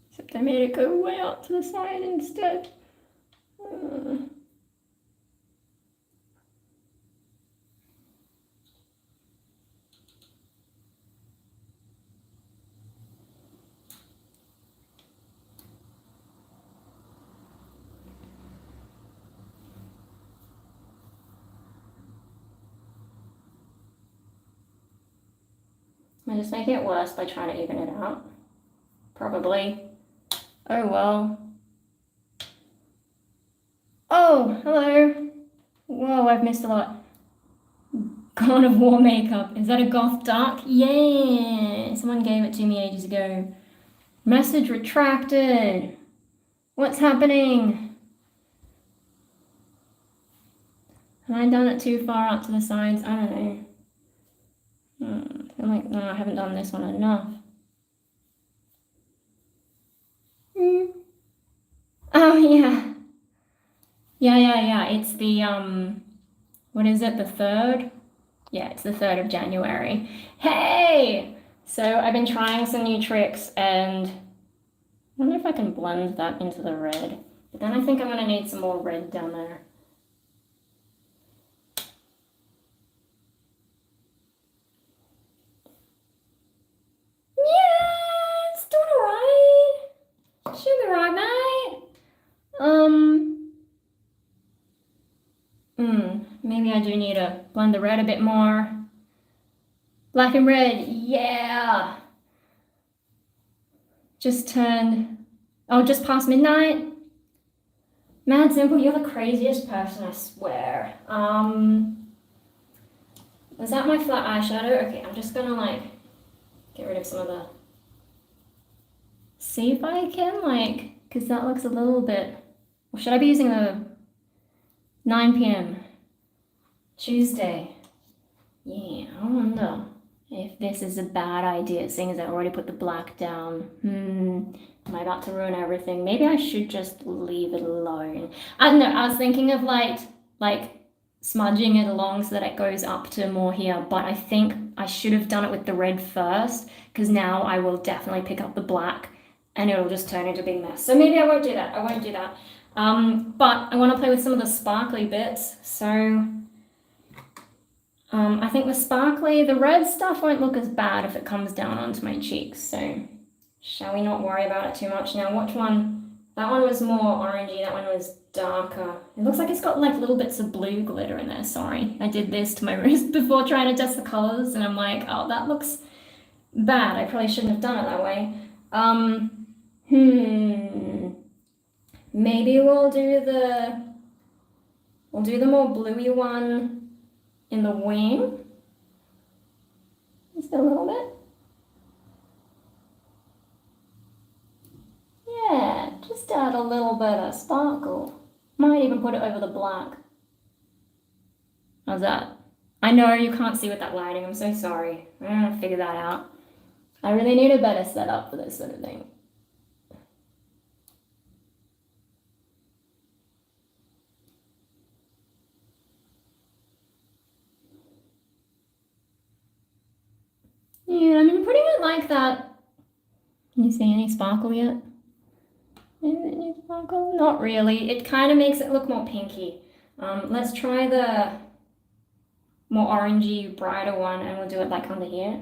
Except I made it go way out to the side instead. I just make it worse by trying to even it out. Probably. Oh well. Oh, hello. Whoa, I've missed a lot. God of War makeup. Is that a goth dark? Yeah. Someone gave it to me ages ago. Message retracted. What's happening? Have I done it too far out to the sides? I don't know. I feel like, no, I haven't done this one enough. Oh, yeah. Yeah. It's the, what is it, the 3rd? Yeah, it's the 3rd of January. Hey! So I've been trying some new tricks and I wonder if I can blend that into the red. But then I think I'm going to need some more red down there. Yeah, it's doing alright. Should be right, mate. Maybe I do need to blend the red a bit more. Black and red, yeah. Just past midnight. Mad Simple, you're the craziest person, I swear. Was that my flat eyeshadow? Okay, I'm just gonna like get rid of some of the. See if I can because that looks a little bit. Or should I be using the 9 p.m. Tuesday? Yeah, I wonder if this is a bad idea, seeing as I already put the black down. Am I about to ruin everything? Maybe I should just leave it alone. I don't know, I was thinking of like smudging it along so that it goes up to more here, but I think I should have done it with the red first, because now I will definitely pick up the black and it'll just turn into a big mess. So maybe I won't do that. But I want to play with some of the sparkly bits. So I think the red stuff won't look as bad if it comes down onto my cheeks. So shall we not worry about it too much? Now, which one That one was more orangey, that one was darker. It looks like it's got like little bits of blue glitter in there, sorry. I did this to my wrist before trying to test the colors and I'm like, oh, that looks bad. I probably shouldn't have done it that way. Maybe we'll do the more bluey one in the wing. Just a little bit. Yeah, just add a little bit of sparkle. Might even put it over the black. How's that? I know you can't see with that lighting, I'm so sorry. I'm gonna figure that out. I really need a better setup for this sort of thing. Yeah, I've been putting it like that. Can you see any sparkle yet? Any sparkle? Not really. It kind of makes it look more pinky. Let's try the more orangey, brighter one, and we'll do it like under here.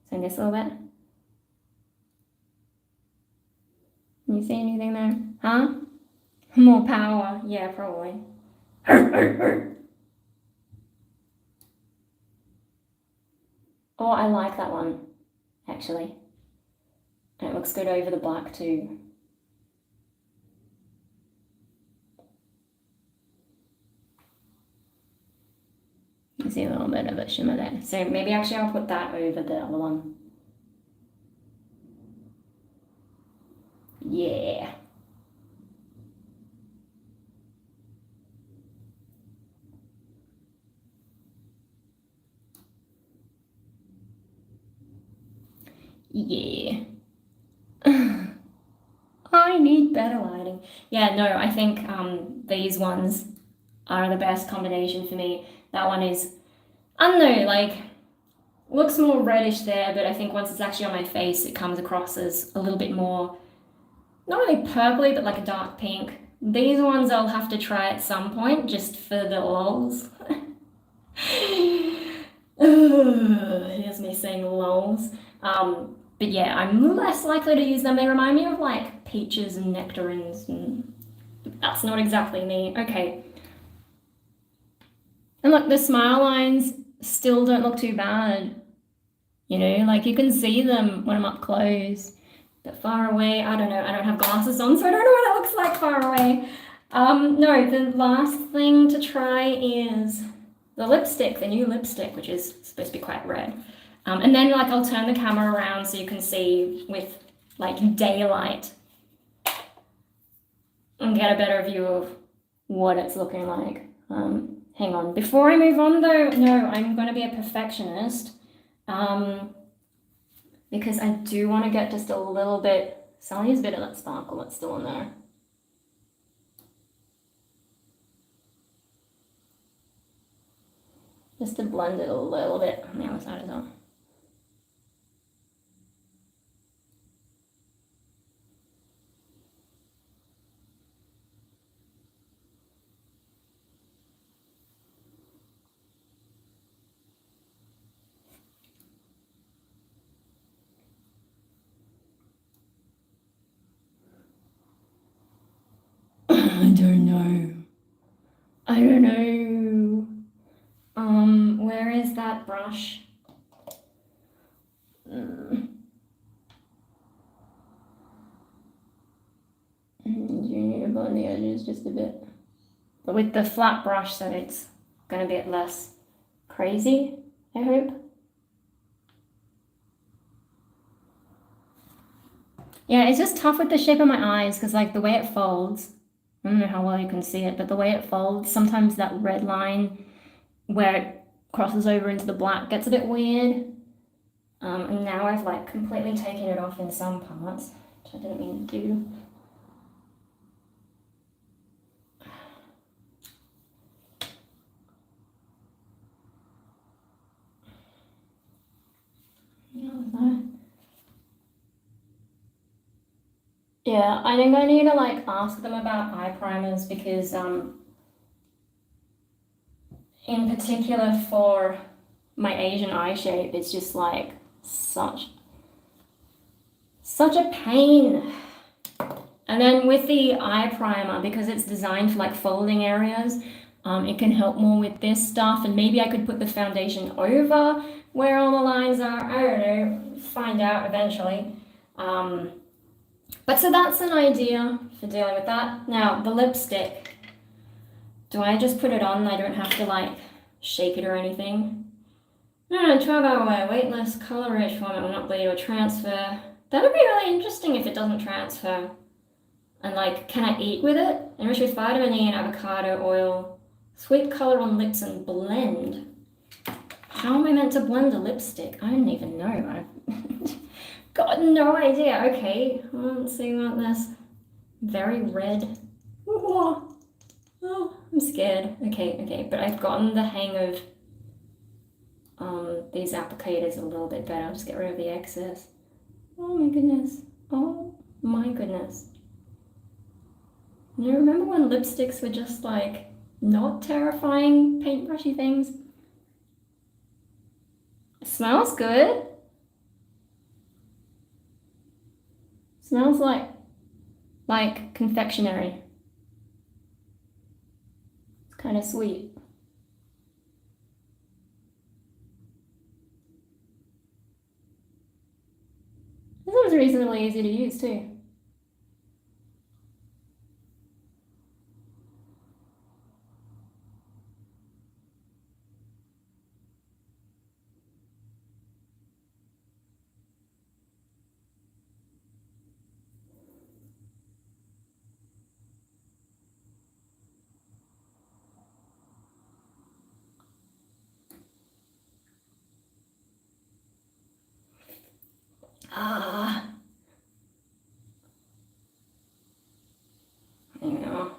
So in this little bit. Can you see anything there? Huh? More power. Yeah, probably. Oh, I like that one, actually. And it looks good over the black too. You see a little bit of a shimmer there. So maybe actually I'll put that over the other one. Yeah. Yeah. I need better lighting. Yeah, no, I think these ones are the best combination for me. That one is, I don't know, like, looks more reddish there, but I think once it's actually on my face, it comes across as a little bit more, not really purpley, but like a dark pink. These ones I'll have to try at some point, just for the lols. Here's me saying lols. But yeah, I'm less likely to use them. They remind me of like peaches and nectarines, and that's not exactly me. Okay. And look, the smile lines still don't look too bad. You know, like you can see them when I'm up close. But far away, I don't know. I don't have glasses on, so I don't know what it looks like far away. No, the last thing to try is the lipstick, the new lipstick, which is supposed to be quite red. And then like I'll turn the camera around so you can see with like daylight and get a better view of what it's looking like. Hang on, before I move on though, no, I'm going to be a perfectionist because I do want to get just a little bit, so I'll use a bit of that sparkle that's still in there. Just to blend it a little bit on the other side as well. I don't know. Where is that brush? You need to blend the edges just a bit. But with the flat brush, so it's going to be less crazy, I hope. Yeah, it's just tough with the shape of my eyes because like the way it folds, I don't know how well you can see it, but the way it folds, sometimes that red line where it crosses over into the black gets a bit weird. And now I've like completely taken it off in some parts, which I didn't mean to do. Yeah, I think I need to like ask them about eye primers because in particular for my Asian eye shape, it's just like such a pain. And then with the eye primer, because it's designed for like folding areas, it can help more with this stuff. And maybe I could put the foundation over where all the lines are. I don't know, find out eventually. But so that's an idea for dealing with that. Now, the lipstick. Do I just put it on and I don't have to like shake it or anything? No, 12-hour wear, weightless, color-rich format will not bleed or transfer. That would be really interesting if it doesn't transfer. And like, can I eat with it? Enriched with vitamin E and avocado oil. Sweet color on lips and blend. How am I meant to blend a lipstick? I don't even know. I've got no idea. Okay, let's see about this. Very red. Oh, I'm scared. Okay, but I've gotten the hang of these applicators a little bit better. I'll just get rid of the excess. Oh my goodness. Oh my goodness. You remember when lipsticks were just like not terrifying paintbrushy things? It smells good. Smells like confectionery. It's kind of sweet. This one's reasonably easy to use too. There we go.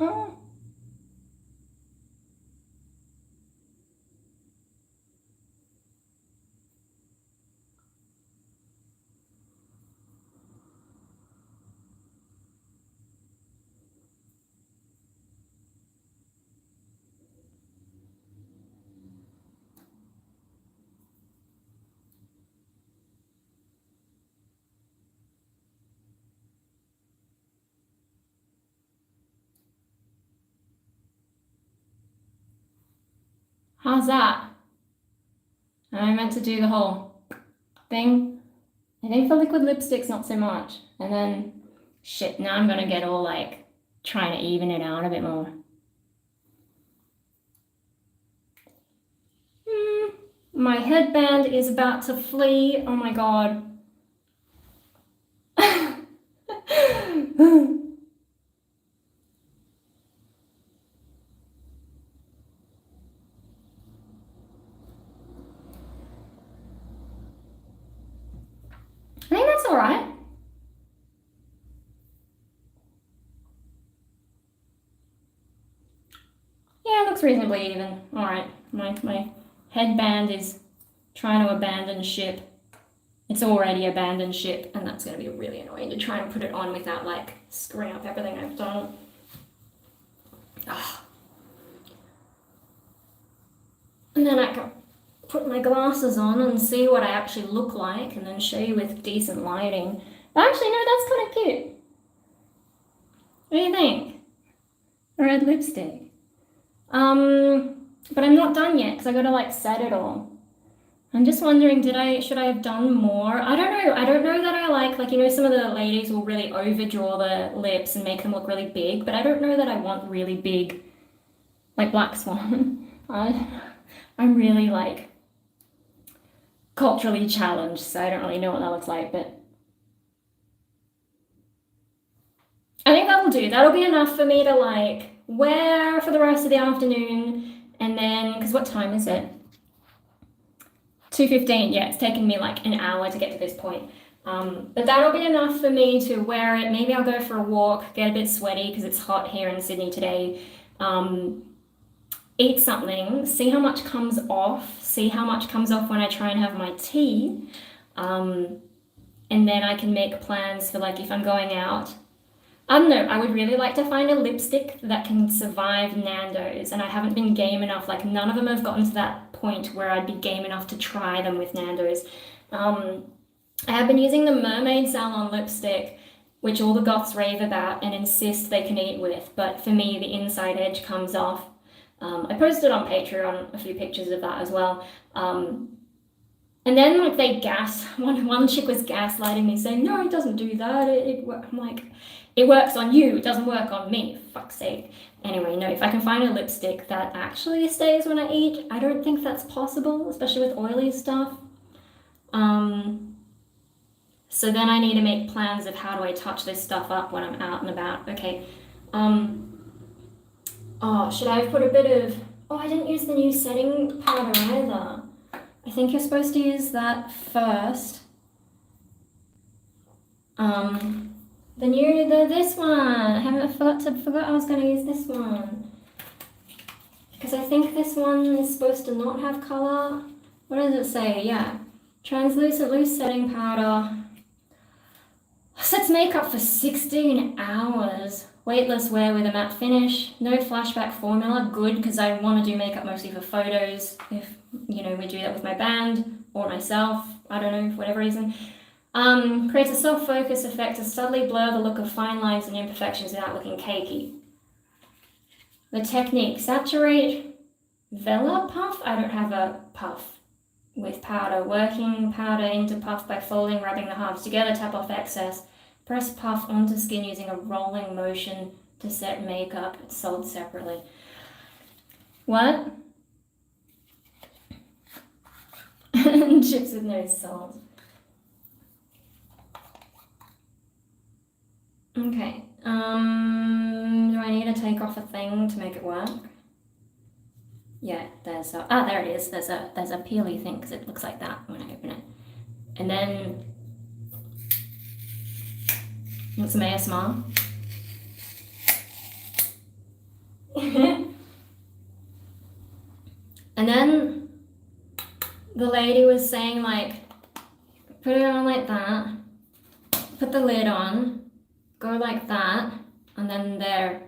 Oh. How's that? Am I meant to do the whole thing? I think for liquid lipsticks, not so much. And then, shit, now I'm gonna get all like trying to even it out a bit more. My headband is about to flee. Oh my god. I think that's all right. Yeah, it looks reasonably even. All right, my headband is trying to abandon ship. It's already abandoned ship, and that's going to be really annoying to try and put it on without like screwing up everything I've done. Oh. And then I can put my glasses on and see what I actually look like, and then show you with decent lighting. But actually, no, that's kind of cute. What do you think? A red lipstick. But I'm not done yet because I got to like set it all. I'm just wondering, should I have done more? I don't know. I don't know that I like, you know, some of the ladies will really overdraw the lips and make them look really big, but I don't know that I want really big, like Black Swan. I'm really like, culturally challenged, so I don't really know what that looks like, but I think that'll do. That'll be enough for me to like wear for the rest of the afternoon, and then, because what time is it? 2:15. Yeah, it's taken me like an hour to get to this point. But that'll be enough for me to wear it. Maybe I'll go for a walk, get a bit sweaty because it's hot here in Sydney today. Eat something, see how much comes off, when I try and have my tea. And then I can make plans for like if I'm going out. I don't know, I would really like to find a lipstick that can survive Nando's, and I haven't been game enough, like none of them have gotten to that point where I'd be game enough to try them with Nando's. I have been using the Mermaid Salon lipstick, which all the goths rave about and insist they can eat with, but for me the inside edge comes off. I posted on Patreon a few pictures of that as well. And then like one chick was gaslighting me saying, no, it doesn't do that, I'm like, it works on you, it doesn't work on me, for fuck's sake. Anyway, no, if I can find a lipstick that actually stays when I eat, I don't think that's possible, especially with oily stuff. So then I need to make plans of how do I touch this stuff up when I'm out and about. Okay, should I have put a bit of, I didn't use the new setting powder either. I think you're supposed to use that first. This one, I forgot I was going to use this one. Because I think this one is supposed to not have color. What does it say? Yeah. Translucent loose setting powder. Sets makeup for 16 hours. Weightless wear with a matte finish. No flashback formula. Good, because I want to do makeup mostly for photos. If, we do that with my band or myself. I don't know, for whatever reason. Creates a self-focus effect to subtly blur the look of fine lines and imperfections without looking cakey. The technique, saturate Vela puff. I don't have a puff with powder. Working powder into puff by folding, rubbing the halves together, tap off excess. Press puff onto skin using a rolling motion to set makeup. It's sold separately. What? Chips with no salt. Okay, do I need to take off a thing to make it work? Yeah, there's a, there it is, there's a peely thing, because it looks like that when I open it. And then, want some ASMR? And then, the lady was saying like, put it on like that, put the lid on, go like that, and then there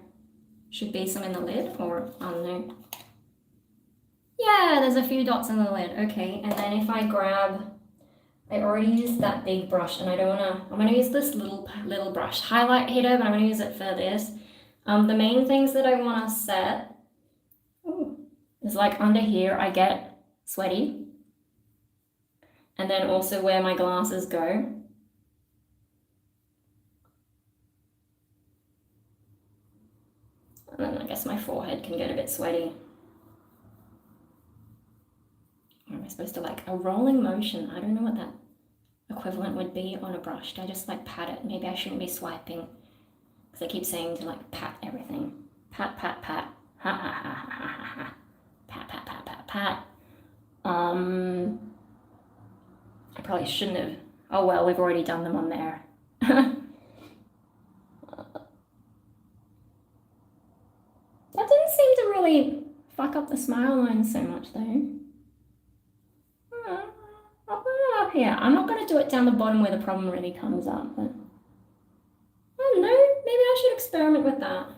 should be some in the lid, or I don't know. Yeah, there's a few dots in the lid. Okay, and then if I grab, I already used that big brush, and I don't wanna, I'm gonna use this little brush, highlight hitter, but I'm gonna use it for this. The main things that I wanna set is like under here, I get sweaty, and then also where my glasses go. And then I guess my forehead can get a bit sweaty. Or am I supposed to like a rolling motion? I don't know what that equivalent would be on a brush. Do I just like pat it? Maybe I shouldn't be swiping. Because I keep saying to like pat everything. Pat, pat, pat. Ha ha ha ha ha ha ha. Pat, pat, pat, pat, pat. I probably shouldn't have. Oh well, we've already done them on there. That didn't seem to really fuck up the smile line so much though. I'll put it up here. I'm not going to do it down the bottom where the problem really comes up, but I don't know, maybe I should experiment with that.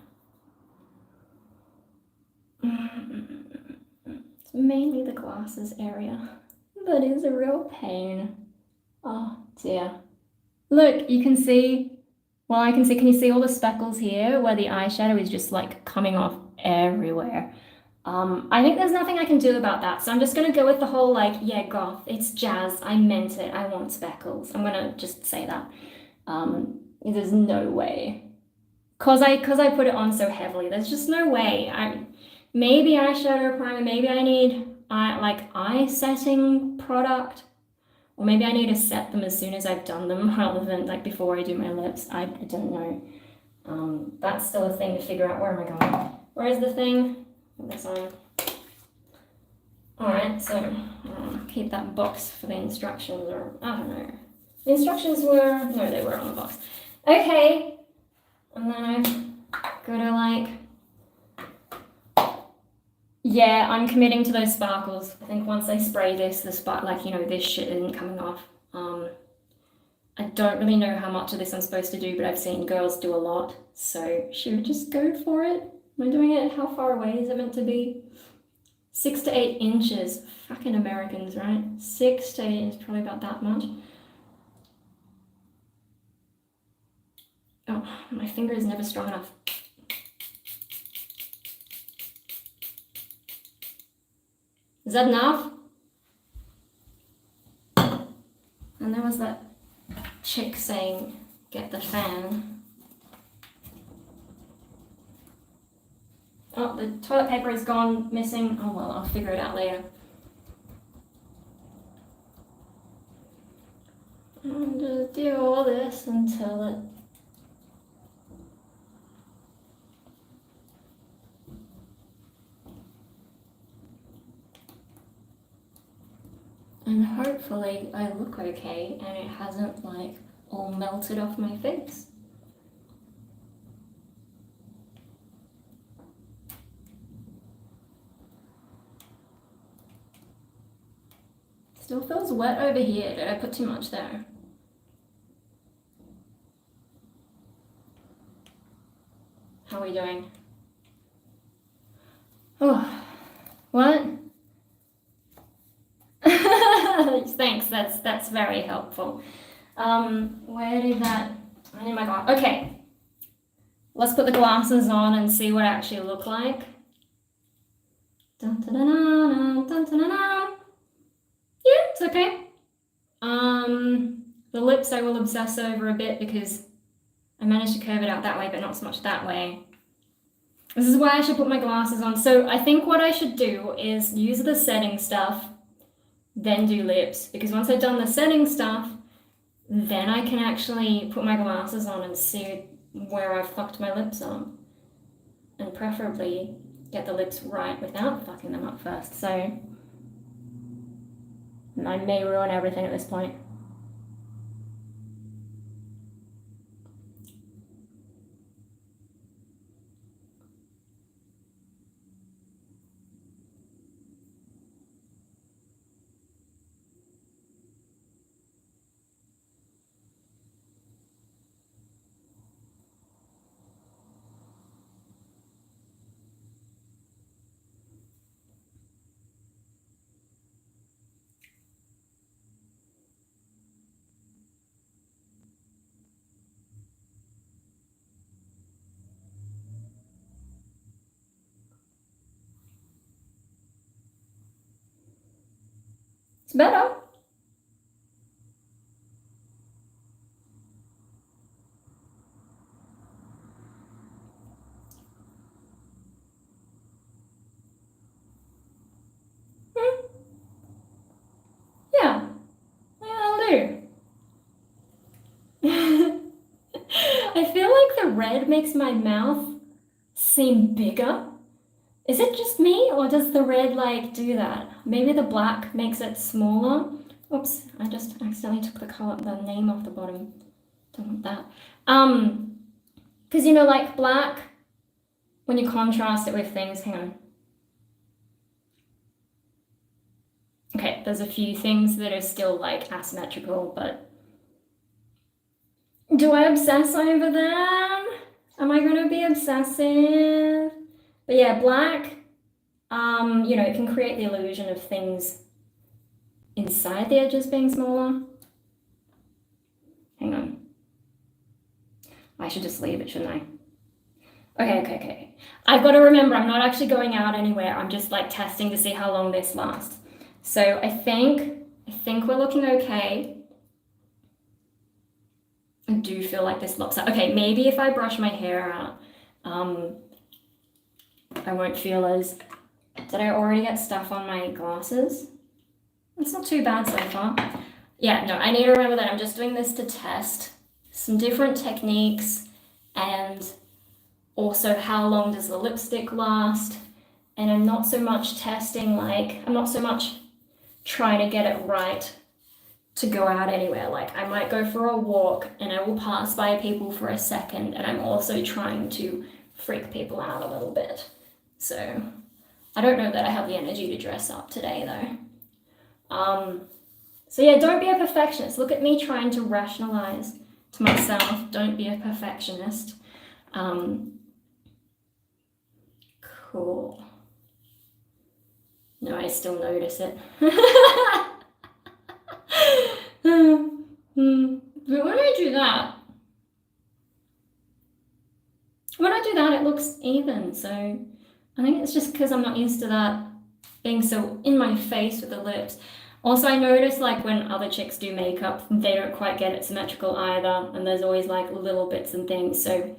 It's mainly the glasses area. That is a real pain. Oh dear. Look, you can see, can you see all the speckles here where the eyeshadow is just like coming off everywhere? I think there's nothing I can do about that, so I'm just gonna go with the whole like, yeah, goth, it's jazz, I meant it, I want speckles. I'm gonna just say that. There's no way. Cause I put it on so heavily, there's just no way. Maybe eyeshadow primer, maybe I need eye setting product. Or maybe I need to set them as soon as I've done them rather than like before I do my lips. I don't know. That's still a thing to figure out. Where am I going? Where is the thing? Put this on. Alright, so keep that box for the instructions, or I don't know. The instructions were, no, they were on the box. Okay, and then I've got to like, yeah, I'm committing to those sparkles. I think once I spray this, the spark, like, you know, this shit isn't coming off. I don't really know how much of this I'm supposed to do, but I've seen girls do a lot, so should we just go for it? Am I doing it? How far away is it meant to be? 6 to 8 inches. Fucking Americans, right? 6 to 8 is probably about that much. Oh, my finger is never strong enough. Is that enough? And there was that chick saying, get the fan. Oh, the toilet paper is gone, missing. Oh well, I'll figure it out later. And just do all this until it... And hopefully I look okay and it hasn't like all melted off my face. Still feels wet over here. Did I put too much there? How are we doing? Oh, what? Thanks, that's very helpful. Where did that, I need my glass. Okay, let's put the glasses on and see what I actually look like. Dun, dun, dun, dun, dun, dun, dun, dun. Yeah, it's okay. The lips I will obsess over a bit because I managed to curve it out that way, but not so much that way. This is why I should put my glasses on. So I think what I should do is use the setting stuff, then do lips, because once I've done the setting stuff, then I can actually put my glasses on and see where I've fucked my lips up, and preferably get the lips right without fucking them up first. So I may ruin everything at this point. It's better. Yeah, I'll do. I feel like the red makes my mouth seem bigger. Is it just me, or does the red like do that? Maybe the black makes it smaller. Oops, I just accidentally took the name off the bottom. Don't want that. Because you know, like black, when you contrast it with things, hang on. Okay, there's a few things that are still like asymmetrical, but do I obsess over them? Am I gonna be obsessive? But yeah, black, you know, it can create the illusion of things inside the edges being smaller. Hang on. I should just leave it, shouldn't I? Okay. I've got to remember, I'm not actually going out anywhere. I'm just like testing to see how long this lasts. So I think we're looking okay. I do feel like this looks out. Okay, maybe if I brush my hair out, I won't feel as... Did I already get stuff on my glasses? It's not too bad so far. yeah, no, I need to remember that I'm just doing this to test some different techniques, and also how long does the lipstick last. And I'm not so much testing, like, I'm not so much trying to get it right to go out anywhere. Like, I might go for a walk and I will pass by people for a second, and I'm also trying to freak people out a little bit. So I don't know that I have the energy to dress up today though. So yeah, don't be a perfectionist. Look at me trying to rationalize to myself, don't be a perfectionist. Cool. No, I still notice it. But when I do that, it looks even. So I think it's just because I'm not used to that being so in my face with the lips. Also, I notice like when other chicks do makeup, they don't quite get it symmetrical either, and there's always like little bits and things. So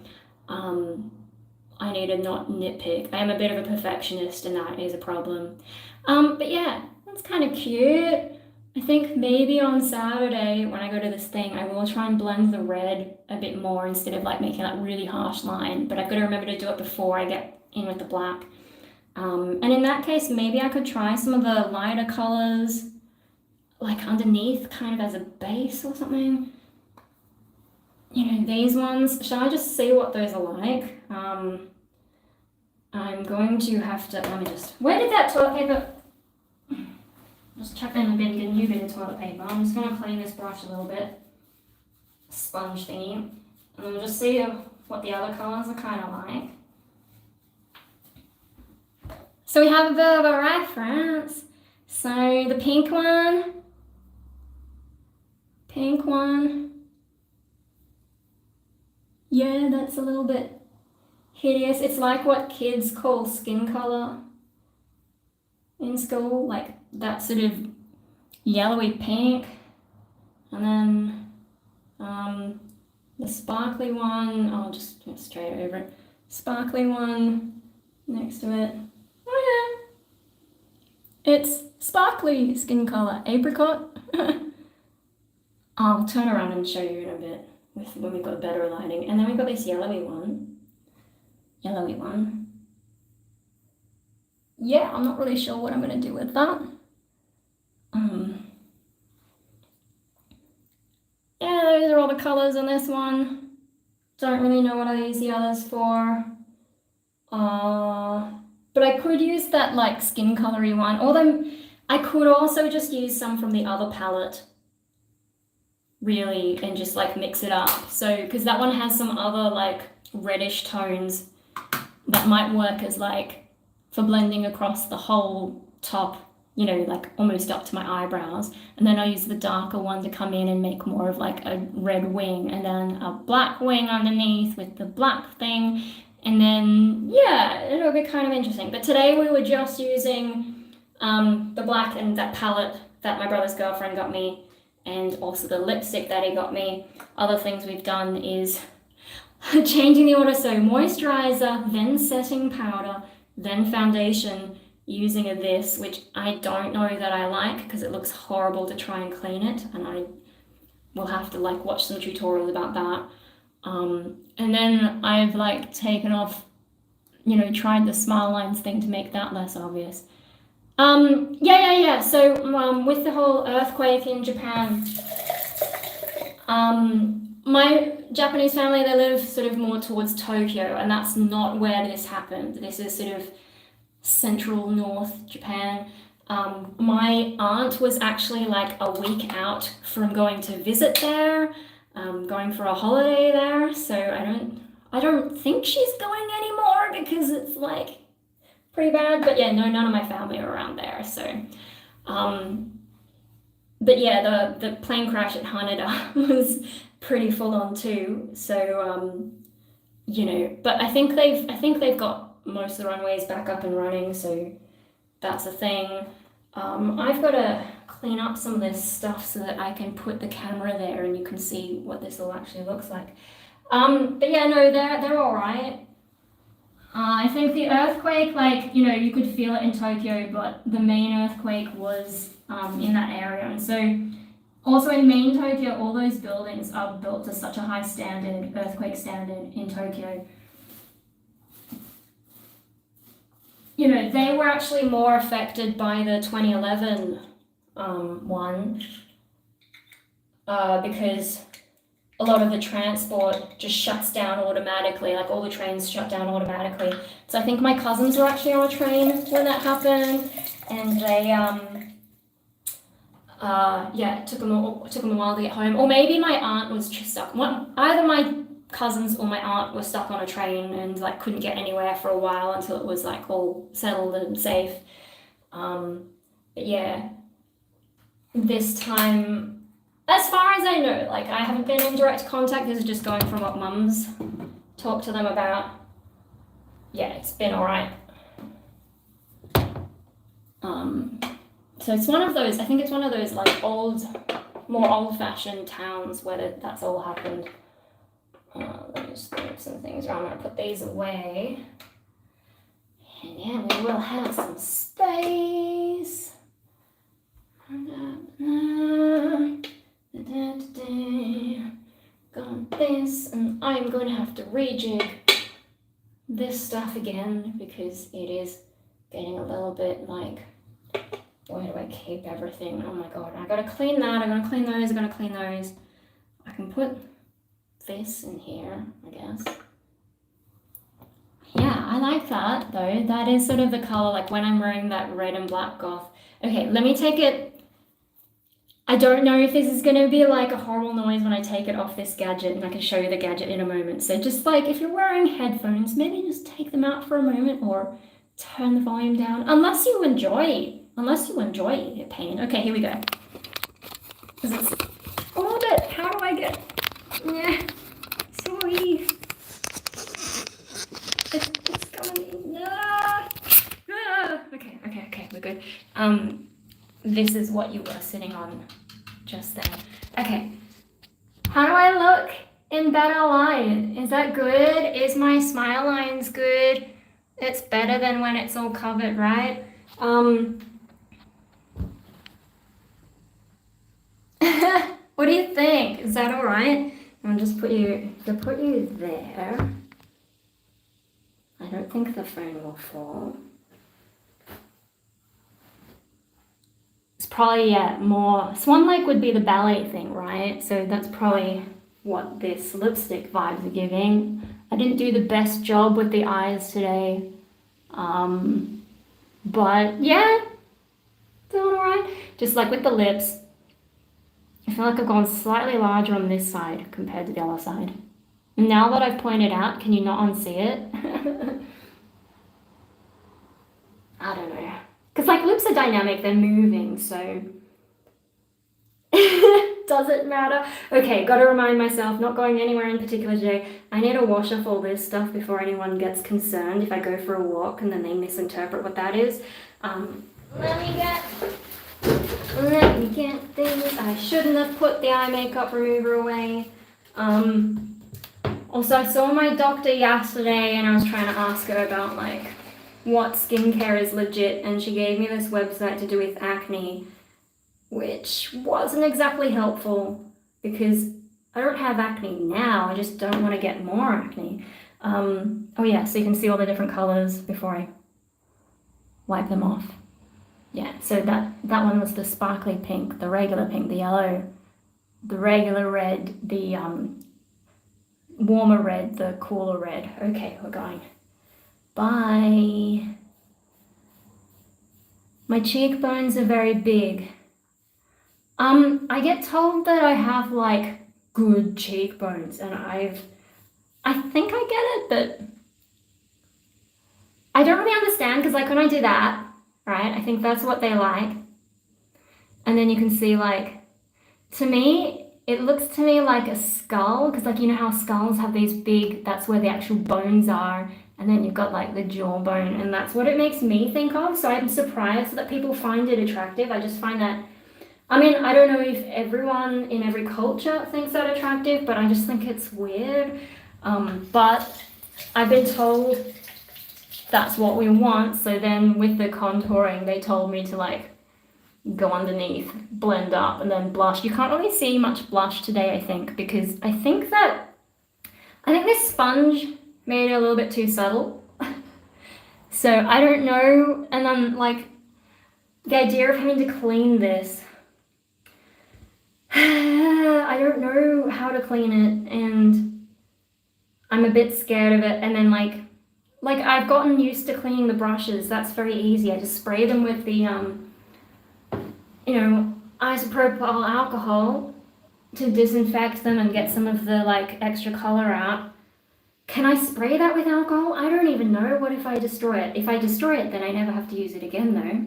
I need to not nitpick. I am a bit of a perfectionist, and that is a problem. But yeah, that's kind of cute. I think maybe on Saturday when I go to this thing, I will try and blend the red a bit more instead of like making that really harsh line. But I've got to remember to do it before I get in with the black. And in that case, maybe I could try some of the lighter colors, like underneath, kind of as a base or something. You know, these ones. Shall I just see what those are like? I'm going to have to, let me just, where did that toilet paper? Just chuck in a bit, get a new bit of toilet paper. I'm just going to clean this brush a little bit. Sponge thingy. And we'll just see what the other colours are kind of like. So we have a bit of a reference. So the pink one. Yeah, that's a little bit hideous. It's like what kids call skin colour in school, like that sort of yellowy pink. And then the sparkly one, I'll just go straight over it. Sparkly one next to it. Oh yeah, it's sparkly skin colour, apricot. I'll turn around and show you in a bit when we've got better lighting. And then we've got this yellowy one. Yeah, I'm not really sure what I'm going to do with that. Yeah, those are all the colours in this one. Don't really know what I use the others for. But I could use that like skin colory one. Although I could also just use some from the other palette, really, and just like mix it up. So, because that one has some other like reddish tones that might work as like for blending across the whole top, you know, like almost up to my eyebrows. And then I use the darker one to come in and make more of like a red wing, and then a black wing underneath with the black thing. And then, yeah, it'll be kind of interesting. But today we were just using the black and that palette that my brother's girlfriend got me, and also the lipstick that he got me. Other things we've done is changing the order. So moisturizer, then setting powder, then foundation, using this, which I don't know that I like because it looks horrible to try and clean it, and I will have to like watch some tutorials about that. And then I've like taken off, you know, tried the smile lines thing to make that less obvious. Yeah. So with the whole earthquake in Japan, my Japanese family, they live sort of more towards Tokyo, and that's not where this happened. This is sort of central north Japan. My aunt was actually like a week out from going to visit there, going for a holiday there. So I don't think she's going anymore because it's like pretty bad. But yeah, no, none of my family are around there. So, but yeah, the plane crash at Haneda was pretty full on too. So, you know, but I think they've got most of the runways back up and running. So that's a thing. I've got to clean up some of this stuff so that I can put the camera there and you can see what this all actually looks like. But yeah, no, they're all right. I think the earthquake, like, you know, you could feel it in Tokyo, but the main earthquake was in that area. And so Also in main Tokyo, all those buildings are built to such a high standard, earthquake standard in Tokyo. You know, they were actually more affected by the 2011 one because a lot of the transport just shuts down automatically, like all the trains shut down automatically. So I think my cousins were actually on a train when that happened, and they, yeah, it took them a while to get home. Or maybe my aunt was just stuck. Either my cousins or my aunt were stuck on a train and like couldn't get anywhere for a while until it was like all settled and safe. But yeah, this time, as far as I know, like I haven't been in direct contact. This is just going from what mum's talked to them about. Yeah, it's been all right. So it's one of those, I think it's one of those like more old-fashioned towns where that's all happened. Let me just move some things around. I'm gonna put these away. And yeah, we will have some space. Got this, and I'm going to have to rejig this stuff again because it is getting a little bit like, where do I keep everything? Oh my god, I gotta clean that, I'm gonna clean those, I'm gonna clean those. I can put this in here, I guess. Yeah, I like that though. That is sort of the color, like when I'm wearing that red and black goth. Okay, let me take it. I don't know if this is going to be like a horrible noise when I take it off this gadget, and I can show you the gadget in a moment. So just like if you're wearing headphones, maybe just take them out for a moment or turn the volume down, unless you enjoy the pain. Okay, here we go. Because it's a little bit, how do I get, yeah, sorry. It's coming in, okay, we're good. This is what you were sitting on just then. Okay, how do I look in better light? Is that good? Is my smile lines good? It's better than when it's all covered, right? What do you think? Is that all right? I'll just put you there. I don't think the phone will fall. It's probably, yeah, more, Swan Lake would be the ballet thing, right? So that's probably what this lipstick vibes are giving. I didn't do the best job with the eyes today. But yeah, doing alright. Just like with the lips, I feel like I've gone slightly larger on this side compared to the other side. Now that I've pointed out, can you not unsee it? I don't know. Because like lips are dynamic, they're moving, so does it matter? Okay, gotta remind myself, not going anywhere in particular today. I need to wash off all this stuff before anyone gets concerned if I go for a walk and then they misinterpret what that is. Let me get things. I shouldn't have put the eye makeup remover away. Also, I saw my doctor yesterday and I was trying to ask her about like what skincare is legit, and she gave me this website to do with acne, which wasn't exactly helpful because I don't have acne now, I just don't want to get more acne. Oh yeah, so you can see all the different colors before I wipe them off. Yeah, so that one was the sparkly pink, the regular pink, the yellow, the regular red, the warmer red, the cooler red. Okay, we're going. Bye. My cheekbones are very big. I get told that I have like good cheekbones, and I think I get it, but I don't really understand, because like when I do that, right, I think that's what they like. And then you can see like, to me, it looks to me like a skull, because like you know how skulls have these big, that's where the actual bones are, and then you've got like the jawbone, and that's what it makes me think of. So I'm surprised that people find it attractive. I just find that, I mean, I don't know if everyone in every culture thinks that attractive, but I just think it's weird. But I've been told that's what we want. So then with the contouring, they told me to like go underneath, blend up, and then blush. You can't really see much blush today, I think, because I think this sponge made it a little bit too subtle. So I don't know, and then like the idea of having to clean this, I don't know how to clean it, and I'm a bit scared of it. And then like I've gotten used to cleaning the brushes. That's very easy. I just spray them with the isopropyl alcohol to disinfect them and get some of the like extra color out. Can I spray that with alcohol? I don't even know. What if I destroy it? If I destroy it, then I never have to use it again though.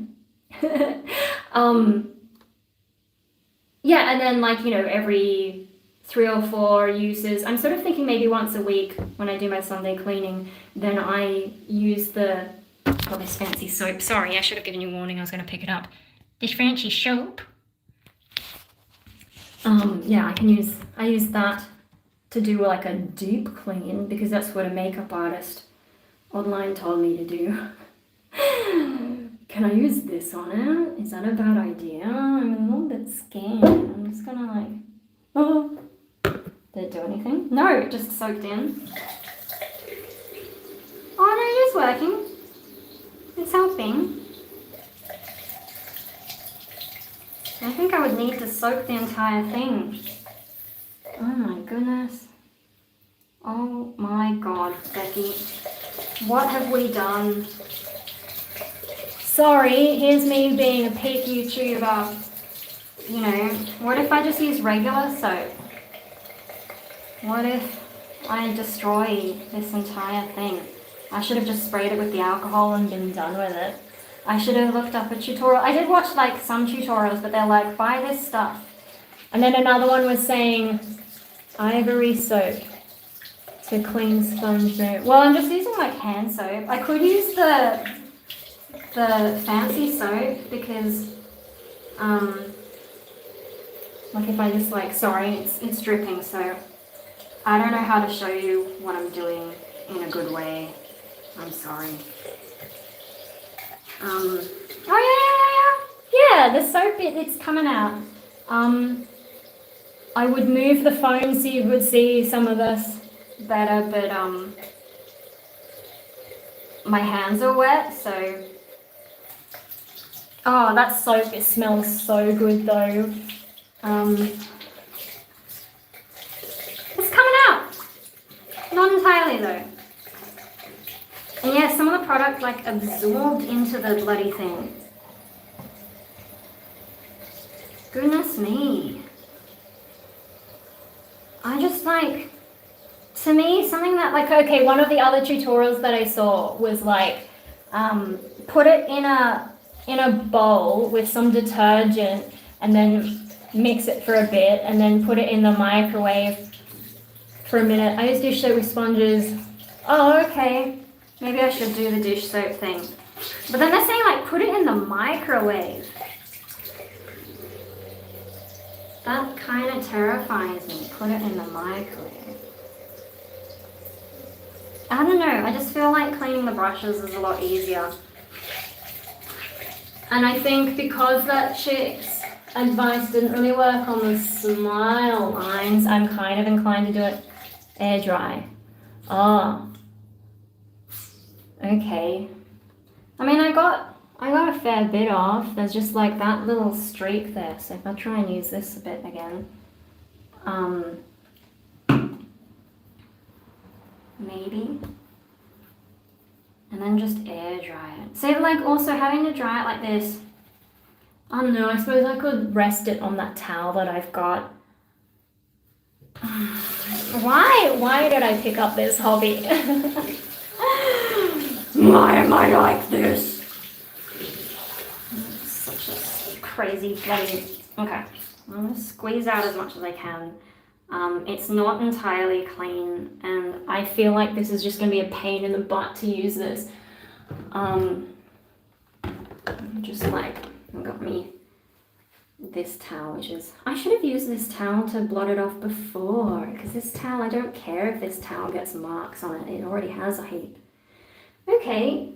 Yeah, and then like, every 3 or 4 uses, I'm sort of thinking maybe once a week when I do my Sunday cleaning, then I use this fancy soap. Sorry, I should have given you a warning. I was going to pick it up. This fancy soap. Yeah, I use that to do like a deep clean, because that's what a makeup artist online told me to do. Can I use this on it? Is that a bad idea? I'm a little bit scared. I'm just gonna like, oh, did it do anything? No, it just soaked in. Oh no, it is working. It's helping. I think I would need to soak the entire thing. Oh my goodness. Oh my god, Becky. What have we done? Sorry, here's me being a peak YouTuber. What if I just use regular soap? What if I destroy this entire thing? I should have just sprayed it with the alcohol and been done with it. I should have looked up a tutorial. I did watch like some tutorials, but they're like, buy this stuff. And then another one was saying ivory soap to clean sponge nose. Well, I'm just using like hand soap. I could use the fancy soap because like if I just like, sorry, it's dripping, so I don't know how to show you what I'm doing in a good way. I'm sorry. Oh yeah, the soap it's coming out. I would move the phone so you would see some of this better, but my hands are wet, so. Oh, that soap, it smells so good though. It's coming out. Not entirely though. And yeah, some of the product like absorbed into the bloody thing. Goodness me. I just like, to me, something that like, okay, one of the other tutorials that I saw was like, put it in a bowl with some detergent and then mix it for a bit and then put it in the microwave for a minute. I use dish soap with sponges. Oh, okay. Maybe I should do the dish soap thing. But then they're saying like put it in the microwave. That kind of terrifies me. Put it in the microwave. I don't know. I just feel like cleaning the brushes is a lot easier. And I think because that chick's advice didn't really work on the smile lines, I'm kind of inclined to do it air dry. Oh. Okay. I mean, I got a fair bit off. There's just like that little streak there. So if I try and use this a bit again, maybe. And then just air dry it. So like also having to dry it like this, I don't know, I suppose I could rest it on that towel that I've got. Why did I pick up this hobby? Why am I like this? Such a crazy bloody... Okay, I'm going to squeeze out as much as I can. It's not entirely clean, and I feel like this is just going to be a pain in the butt to use this. Just like, I've got me this towel, which is... I should have used this towel to blot it off before, because this towel, I don't care if this towel gets marks on it. It already has a heap. Okay.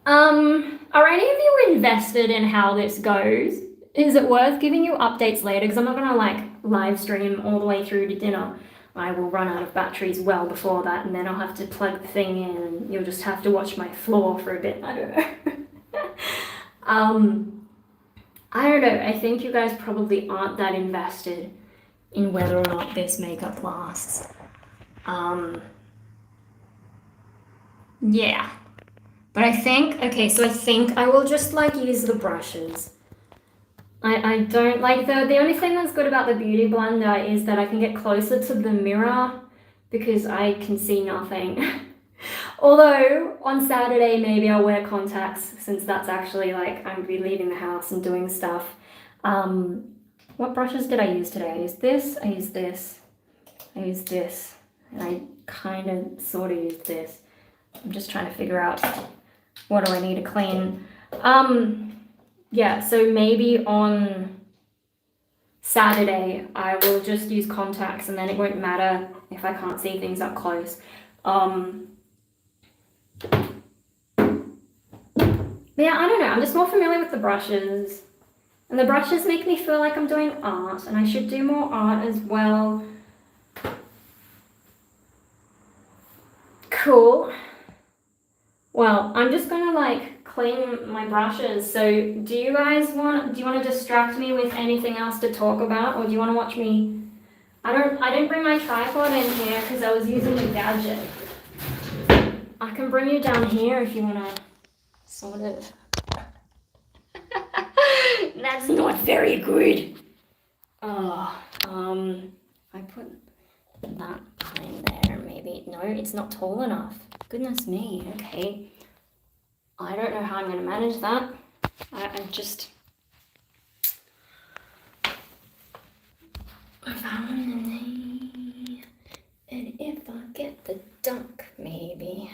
Are any of you invested in how this goes? Is it worth giving you updates later? Because I'm not gonna like live stream all the way through to dinner. I will run out of batteries well before that, and then I'll have to plug the thing in, and you'll just have to watch my floor for a bit. I don't know. I don't know. I think you guys probably aren't that invested in whether or not this makeup lasts. Yeah. But I think, okay, so I think I will just like use the brushes. I don't like the only thing that's good about the Beauty Blender is that I can get closer to the mirror because I can see nothing. Although on Saturday maybe I'll wear contacts since that's actually like I'm gonna be leaving the house and doing stuff. What brushes did I use today? I used this, I used this, I used this, and I kind of sort of used this. I'm just trying to figure out what do I need to clean. Yeah, so maybe on Saturday I will just use contacts and then it won't matter if I can't see things up close. Yeah, I don't know, I'm just more familiar with the brushes. And the brushes make me feel like I'm doing art, and I should do more art as well. Cool. Well, I'm just gonna like clean my brushes. So do you want to distract me with anything else to talk about, or do you want to watch me? I didn't bring my tripod in here because I was using the gadget. I can bring you down here if you want to sort of. That's not very good. Oh, I put that in there maybe. No, it's not tall enough. Goodness me, okay. I don't know how I'm going to manage that. I'm just... And if I get the dunk, maybe.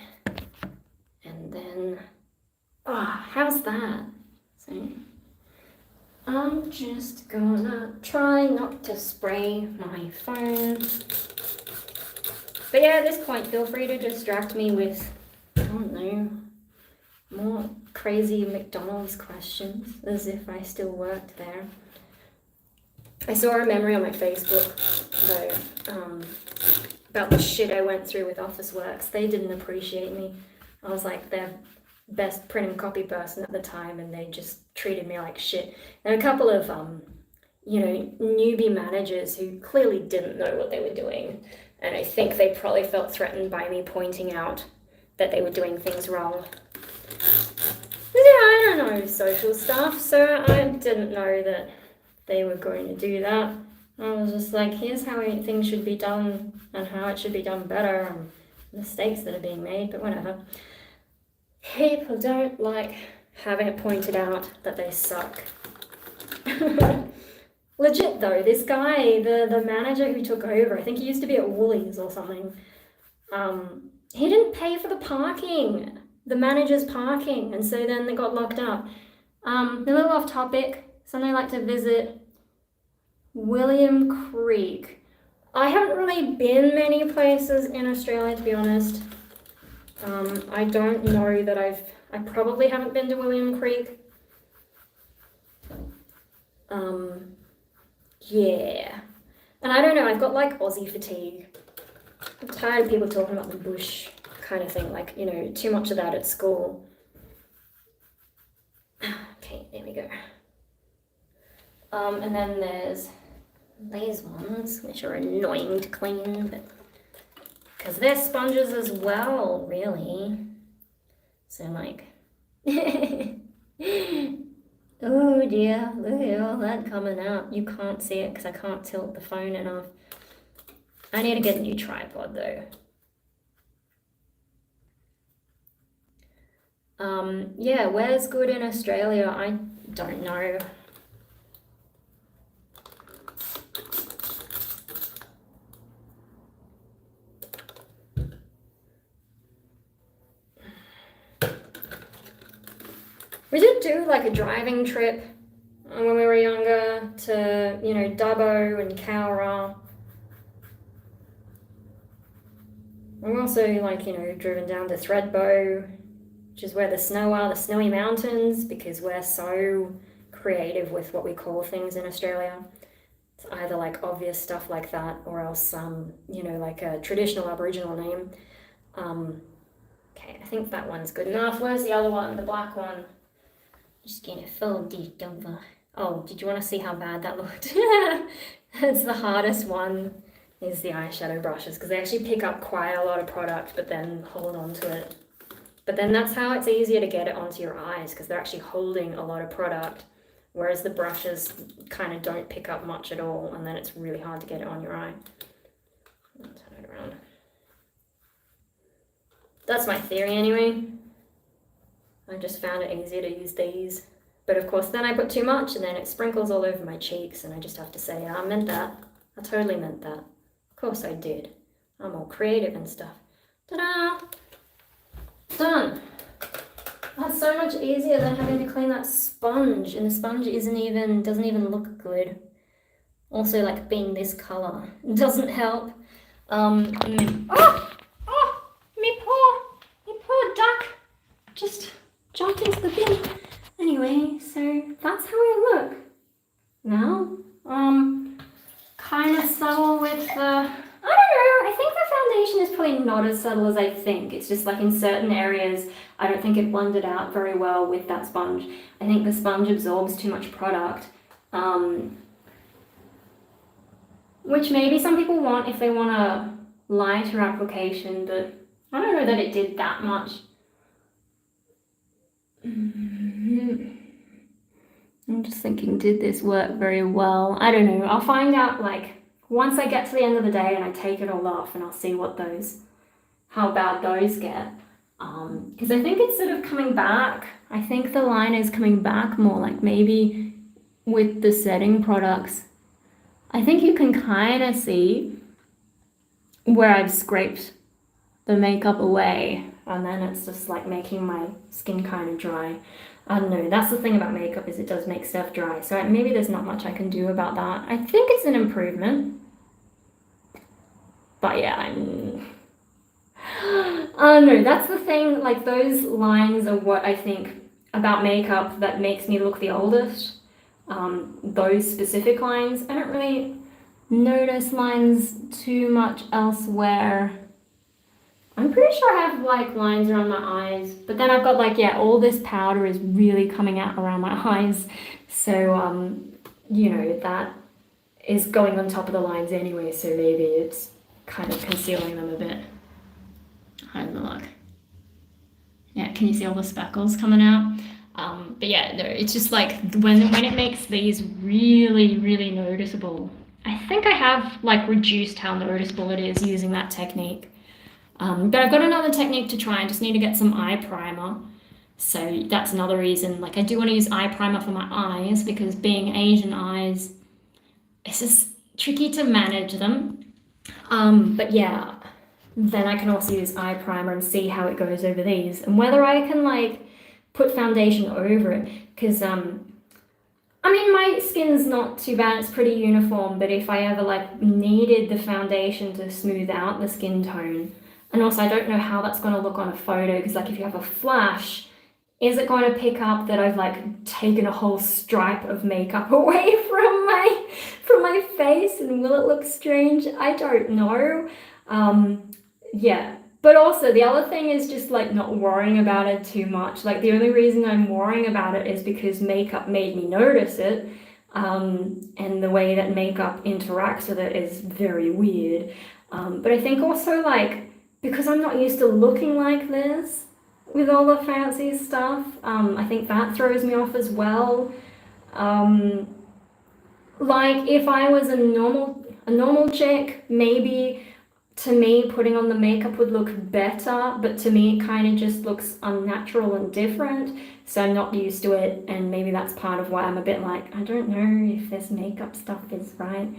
And then... how's that? So, I'm just gonna try not to spray my phone. But yeah, at this point, feel free to distract me with, I don't know, more crazy McDonald's questions, as if I still worked there. I saw a memory on my Facebook, though, about the shit I went through with Officeworks. They didn't appreciate me. I was like their best print and copy person at the time, and they just treated me like shit. And a couple of, newbie managers who clearly didn't know what they were doing. And I think they probably felt threatened by me pointing out that they were doing things wrong. Yeah, I don't know social stuff, so I didn't know that they were going to do that. I was just like, here's how things should be done and how it should be done better and mistakes that are being made, but whatever. People don't like having it pointed out that they suck. Legit though, this guy, the manager who took over, I think he used to be at Woolies or something, he didn't pay for the parking, the manager's parking, and so then they got locked up. A little off topic, something I like to visit, William Creek. I haven't really been many places in Australia, to be honest. I don't know that I probably haven't been to William Creek. Yeah. And I don't know, I've got like Aussie fatigue. I'm tired of people talking about the bush kind of thing, like, too much of that at school. Okay, there we go. And then there's these ones, which are annoying to clean, but because they're sponges as well, really. So like, oh dear, look at all that coming out. You can't see it because I can't tilt the phone enough. I need to get a new tripod though. Yeah, where's good in Australia? I don't know. We did do like a driving trip when we were younger to, Dubbo and Cowra. We also driven down to Thredbo which is where the snow are, the snowy mountains, because we're so creative with what we call things in Australia. It's either like obvious stuff like that, or else, you know, like a traditional Aboriginal name. Okay, I think that one's good enough. Where's the other one, the black one? Just gonna fold it over. Oh, did you want to see how bad that looked? It's the hardest one, is the eyeshadow brushes, because they actually pick up quite a lot of product, but then hold on to it. But then that's how it's easier to get it onto your eyes, because they're actually holding a lot of product, whereas the brushes kind of don't pick up much at all, and then it's really hard to get it on your eye. I'll turn it around. That's my theory anyway. I just found it easier to use these. But of course then I put too much and then it sprinkles all over my cheeks, and I just have to say, yeah, I meant that. I totally meant that. Of course I did. I'm all creative and stuff. Ta-da! Done. That's so much easier than having to clean that sponge, and the sponge doesn't even look good. Also, like, being this color doesn't help. Me poor duck just jumped into the bin. Anyway, so that's how I look now. Kind of subtle with the, I don't know, I think the foundation is probably not as subtle as I think. It's just like in certain areas, I don't think it blended out very well with that sponge. I think the sponge absorbs too much product, which maybe some people want if they want a lighter application, but I don't know that it did that much. I'm just thinking, did this work very well? I don't know. I'll find out, like, once I get to the end of the day and I take it all off, and I'll see how bad those get. Because I think it's sort of coming back. I think the line is coming back more, like maybe with the setting products. I think you can kind of see where I've scraped the makeup away, and then it's just like making my skin kind of dry. I don't know, that's the thing about makeup, is it does make stuff dry, so maybe there's not much I can do about that. I think it's an improvement, but yeah, I don't know, that's the thing, like those lines are what I think about makeup that makes me look the oldest. Those specific lines, I don't really notice lines too much elsewhere. I'm pretty sure I have like lines around my eyes, but then I've got like, yeah, all this powder is really coming out around my eyes. So, you know, that is going on top of the lines anyway, so maybe it's kind of concealing them a bit. Have a look. Yeah, can you see all the speckles coming out? But yeah, no, it's just like when it makes these really, really noticeable, I think I have like reduced how noticeable it is using that technique. But I've got another technique to try. I just need to get some eye primer. So that's another reason. Like I do want to use eye primer for my eyes, because being Asian eyes, it's just tricky to manage them. But yeah, then I can also use eye primer and see how it goes over these, and whether I can like put foundation over it. Because I mean, my skin's not too bad, it's pretty uniform, but if I ever like needed the foundation to smooth out the skin tone, and also I don't know how that's going to look on a photo, because like if you have a flash, is it going to pick up that I've like taken a whole stripe of makeup away from my face, and will it look strange? I don't know. Yeah. But also the other thing is just like not worrying about it too much. Like the only reason I'm worrying about it is because makeup made me notice it. And the way that makeup interacts with it is very weird. But I think also like, because I'm not used to looking like this with all the fancy stuff, I think that throws me off as well. Like if I was a normal chick, maybe to me putting on the makeup would look better, but to me it kind of just looks unnatural and different, so I'm not used to it, and maybe that's part of why I'm a bit like, I don't know if this makeup stuff is right,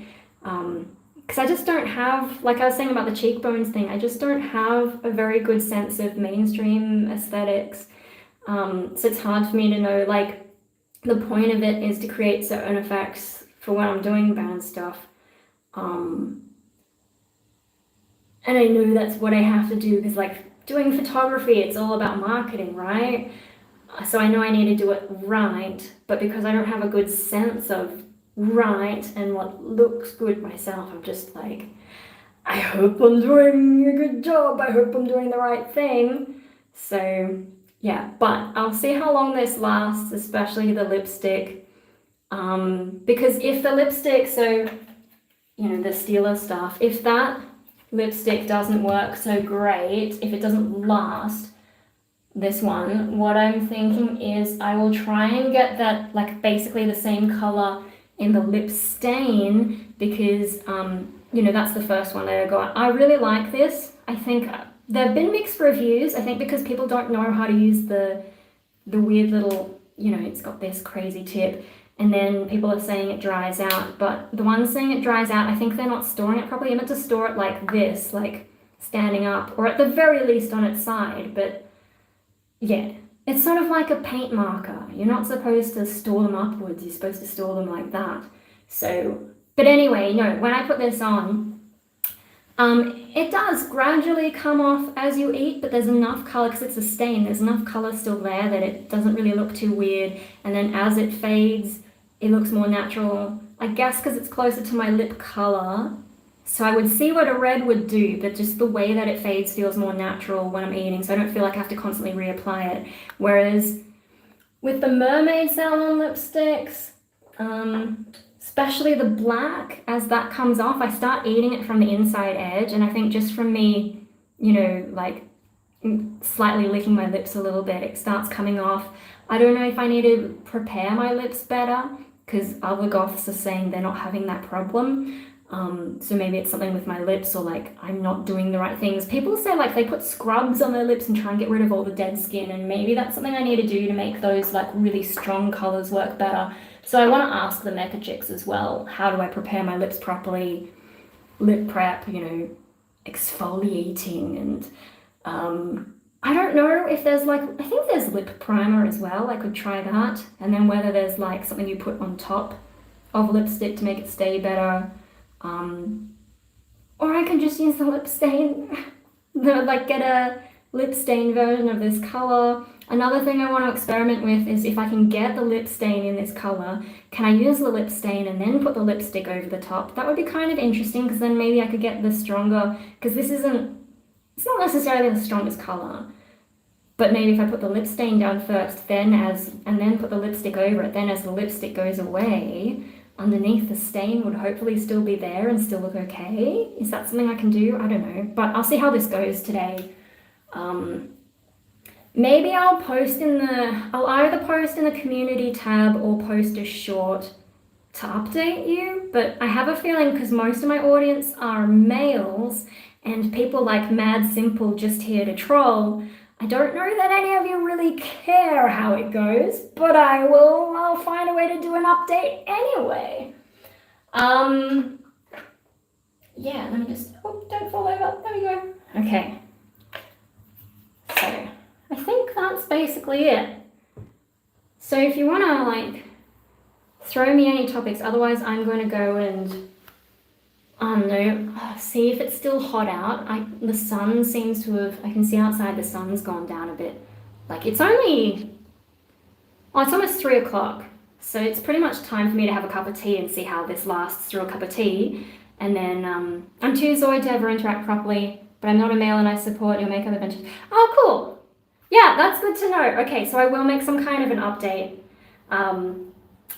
because I just don't have, like I was saying about the cheekbones thing, I just don't have a very good sense of mainstream aesthetics, so it's hard for me to know, like, the point of it is to create certain effects for when I'm doing band stuff, and I know that's what I have to do, because like doing photography, it's all about marketing, right? So I know I need to do it right, but because I don't have a good sense of right and what looks good myself, I'm just like, I hope I'm doing a good job, I hope I'm doing the right thing. So yeah, but I'll see how long this lasts, especially the lipstick. Because if the lipstick, so, you know, the Stila stuff, if that lipstick doesn't work so great, if it doesn't last, this one, what I'm thinking is I will try and get that, like, basically the same color in the lip stain, because you know, that's the first one that I got. I really like this. I think there have been mixed reviews, I think because people don't know how to use the weird little, you know, it's got this crazy tip, and then people are saying it dries out, but the ones saying it dries out, I think they're not storing it properly. You're meant to store it like this, like standing up, or at the very least on its side, but yeah, it's sort of like a paint marker. You're not supposed to store them upwards, you're supposed to store them like that. So, but anyway, no, when I put this on, it does gradually come off as you eat, but there's enough color, because it's a stain, there's enough color still there that it doesn't really look too weird. And then as it fades, it looks more natural. I guess because it's closer to my lip color. So I would see what a red would do, but just the way that it fades feels more natural when I'm eating, so I don't feel like I have to constantly reapply it. Whereas with the mermaid salmon lipsticks, especially the black, as that comes off, I start eating it from the inside edge, and I think just from me, you know, like slightly licking my lips a little bit, it starts coming off. I don't know if I need to prepare my lips better, because other goths are saying they're not having that problem. So maybe it's something with my lips, or like I'm not doing the right things. People say like they put scrubs on their lips and try and get rid of all the dead skin, and maybe that's something I need to do to make those like really strong colors work better. So I want to ask the Mecha chicks as well, how do I prepare my lips properly, lip prep, you know, exfoliating, and I don't know if there's like, I think there's lip primer as well, I could try that, and then whether there's like something you put on top of lipstick to make it stay better. Or I can just use the lip stain, like get a lip stain version of this color. Another thing I want to experiment with is if I can get the lip stain in this color, can I use the lip stain and then put the lipstick over the top? That would be kind of interesting, because then maybe I could get the stronger, because this isn't, it's not necessarily the strongest color, but maybe if I put the lip stain down first, then and then put the lipstick over it, then as the lipstick goes away, underneath the stain would hopefully still be there and still look okay. Is that something I can do? I don't know, but I'll see how this goes today. Maybe I'll either post in the community tab or post a short to update you, but I have a feeling, because most of my audience are males and people like Mad Simple just here to troll, I don't know that any of you really care how it goes, but I'll find a way to do an update anyway. Yeah, let me just, oh, don't fall over, there we go. Okay, so I think that's basically it. So if you want to like throw me any topics, otherwise I'm going to go and I don't know, see if it's still hot out. The sun seems to have, I can see outside the sun's gone down a bit. Like it's only, oh, it's almost 3 o'clock. So it's pretty much time for me to have a cup of tea and see how this lasts through a cup of tea. And then I'm too Zoid to ever interact properly, but I'm not a male and I support your makeup adventures. Oh, cool. Yeah, that's good to know. Okay, so I will make some kind of an update.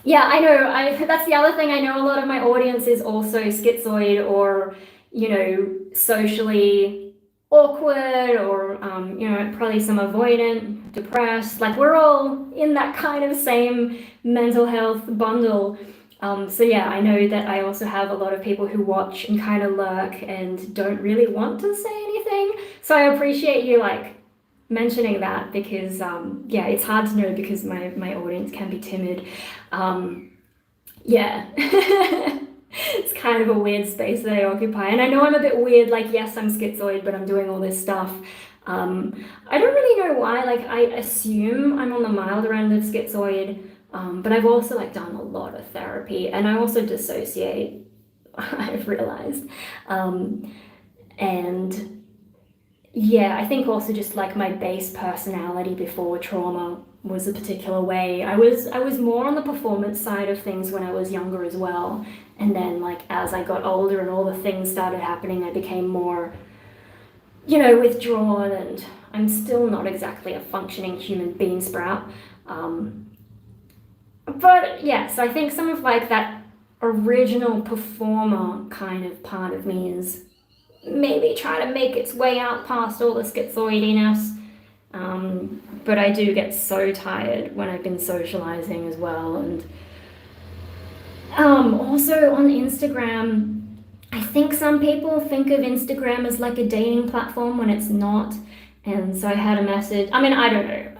Yeah, I know, that's the other thing. I know a lot of my audience is also schizoid or, you know, socially awkward or, you know, probably some avoidant, depressed. Like we're all in that kind of same mental health bundle. So yeah, I know that I also have a lot of people who watch and kind of lurk and don't really want to say anything. So I appreciate you like mentioning that, because yeah, it's hard to know because my audience can be timid. Yeah. It's kind of a weird space that I occupy, and I know I'm a bit weird, like yes, I'm schizoid, but I'm doing all this stuff. I don't really know why, like I assume I'm on the milder end of schizoid, but I've also like done a lot of therapy, and I also dissociate, I've realized, and yeah, I think also just like my base personality before trauma was a particular way. I was more on the performance side of things when I was younger as well. And then like as I got older and all the things started happening, I became more, withdrawn, and I'm still not exactly a functioning human being sprout. But yeah, so I think some of like that original performer kind of part of me is maybe trying to make its way out past all the schizoidiness. But I do get so tired when I've been socializing as well. And also on Instagram, I think some people think of Instagram as like a dating platform when it's not. And so I had a message. I mean, I don't know.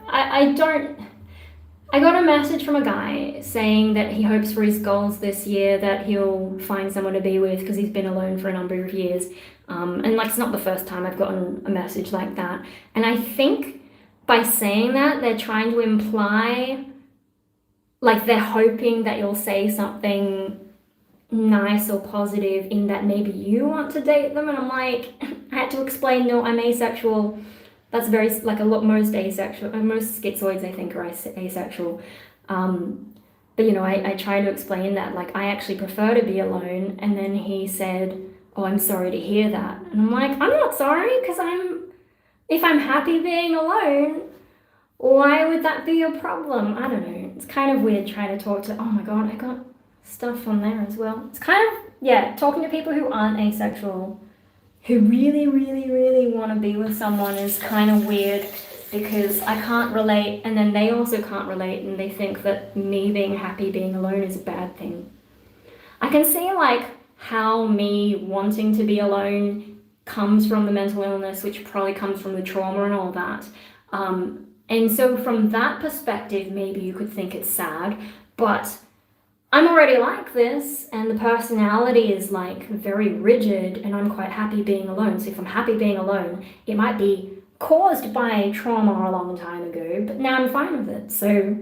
I got a message from a guy saying that he hopes for his goals this year that he'll find someone to be with because he's been alone for a number of years. And like, it's not the first time I've gotten a message like that. And I think by saying that, they're trying to imply, like they're hoping that you'll say something nice or positive in that maybe you want to date them. And I'm like, I had to explain, no, I'm asexual. That's very, like, most asexual, most schizoids I think are asexual. But I try to explain that, like, I actually prefer to be alone. And then he said, oh, I'm sorry to hear that. And I'm like, I'm not sorry, because if I'm happy being alone, why would that be a problem? I don't know. It's kind of weird trying to talk to, oh my God, I got stuff on there as well. It's kind of, yeah, talking to people who aren't asexual, who really, really, really want to be with someone is kind of weird, because I can't relate, and then they also can't relate, and they think that me being happy being alone is a bad thing. I can see like how me wanting to be alone comes from the mental illness, which probably comes from the trauma and all that. And so from that perspective, maybe you could think it's sad, but I'm already like this, and the personality is like very rigid, and I'm quite happy being alone. So if I'm happy being alone, it might be caused by trauma a long time ago, but now I'm fine with it. So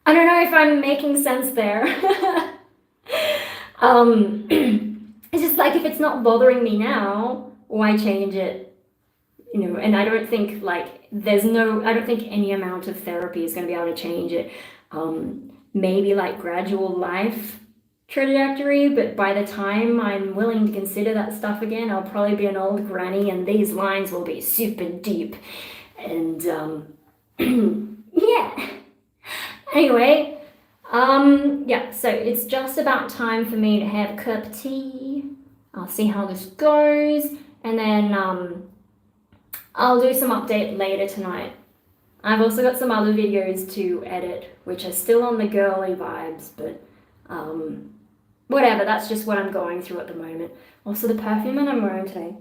I don't know if I'm making sense there. It's just like, if it's not bothering me now, why change it? And I don't think like I don't think any amount of therapy is going to be able to change it. Maybe like gradual life trajectory, but by the time I'm willing to consider that stuff again, I'll probably be an old granny, and these lines will be super deep. And yeah. Anyway, yeah, so it's just about time for me to have a cup of tea. I'll see how this goes, and then I'll do some update later tonight. I've also got some other videos to edit, which are still on the girly vibes, but whatever, that's just what I'm going through at the moment. Also, the perfume that I'm wearing today,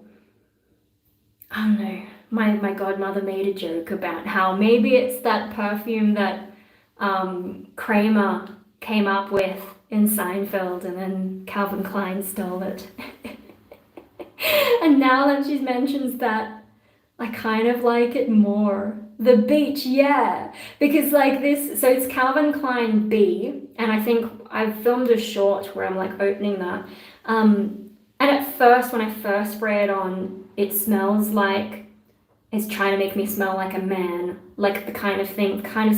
I don't know, my godmother made a joke about how maybe it's that perfume that Kramer came up with in Seinfeld, and then Calvin Klein stole it. And now that she mentions that, I kind of like it more. The beach, yeah. Because like this, so it's Calvin Klein B, and I think I've filmed a short where I'm like opening that. And at first, when I first spray it on, it smells like it's trying to make me smell like a man, like the kind of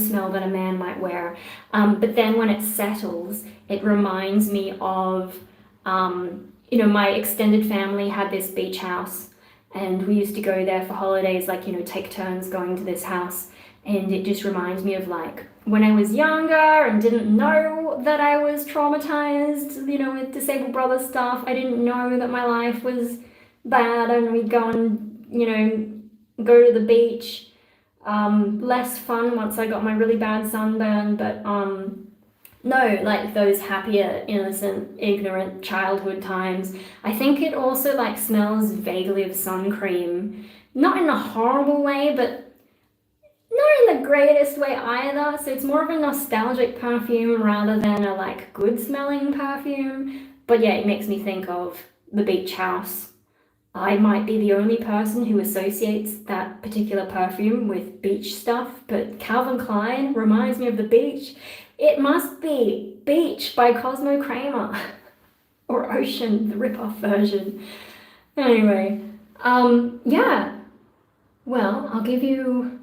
smell that a man might wear. But then when it settles, it reminds me of, my extended family had this beach house, and we used to go there for holidays, like, take turns going to this house. And it just reminds me of like when I was younger and didn't know that I was traumatized, with disabled brother stuff. I didn't know that my life was bad, and we'd go and, go to the beach. Less fun once I got my really bad sunburn, but no, like those happier, innocent, ignorant childhood times. I think it also like smells vaguely of sun cream. Not in a horrible way, but not in the greatest way either. So it's more of a nostalgic perfume rather than a like good smelling perfume. But yeah, it makes me think of the beach house. I might be the only person who associates that particular perfume with beach stuff, but Calvin Klein reminds me of the beach. It must be Beach by Cosmo Kramer. Or Ocean, the rip-off version. Anyway, yeah. Well, I'll give you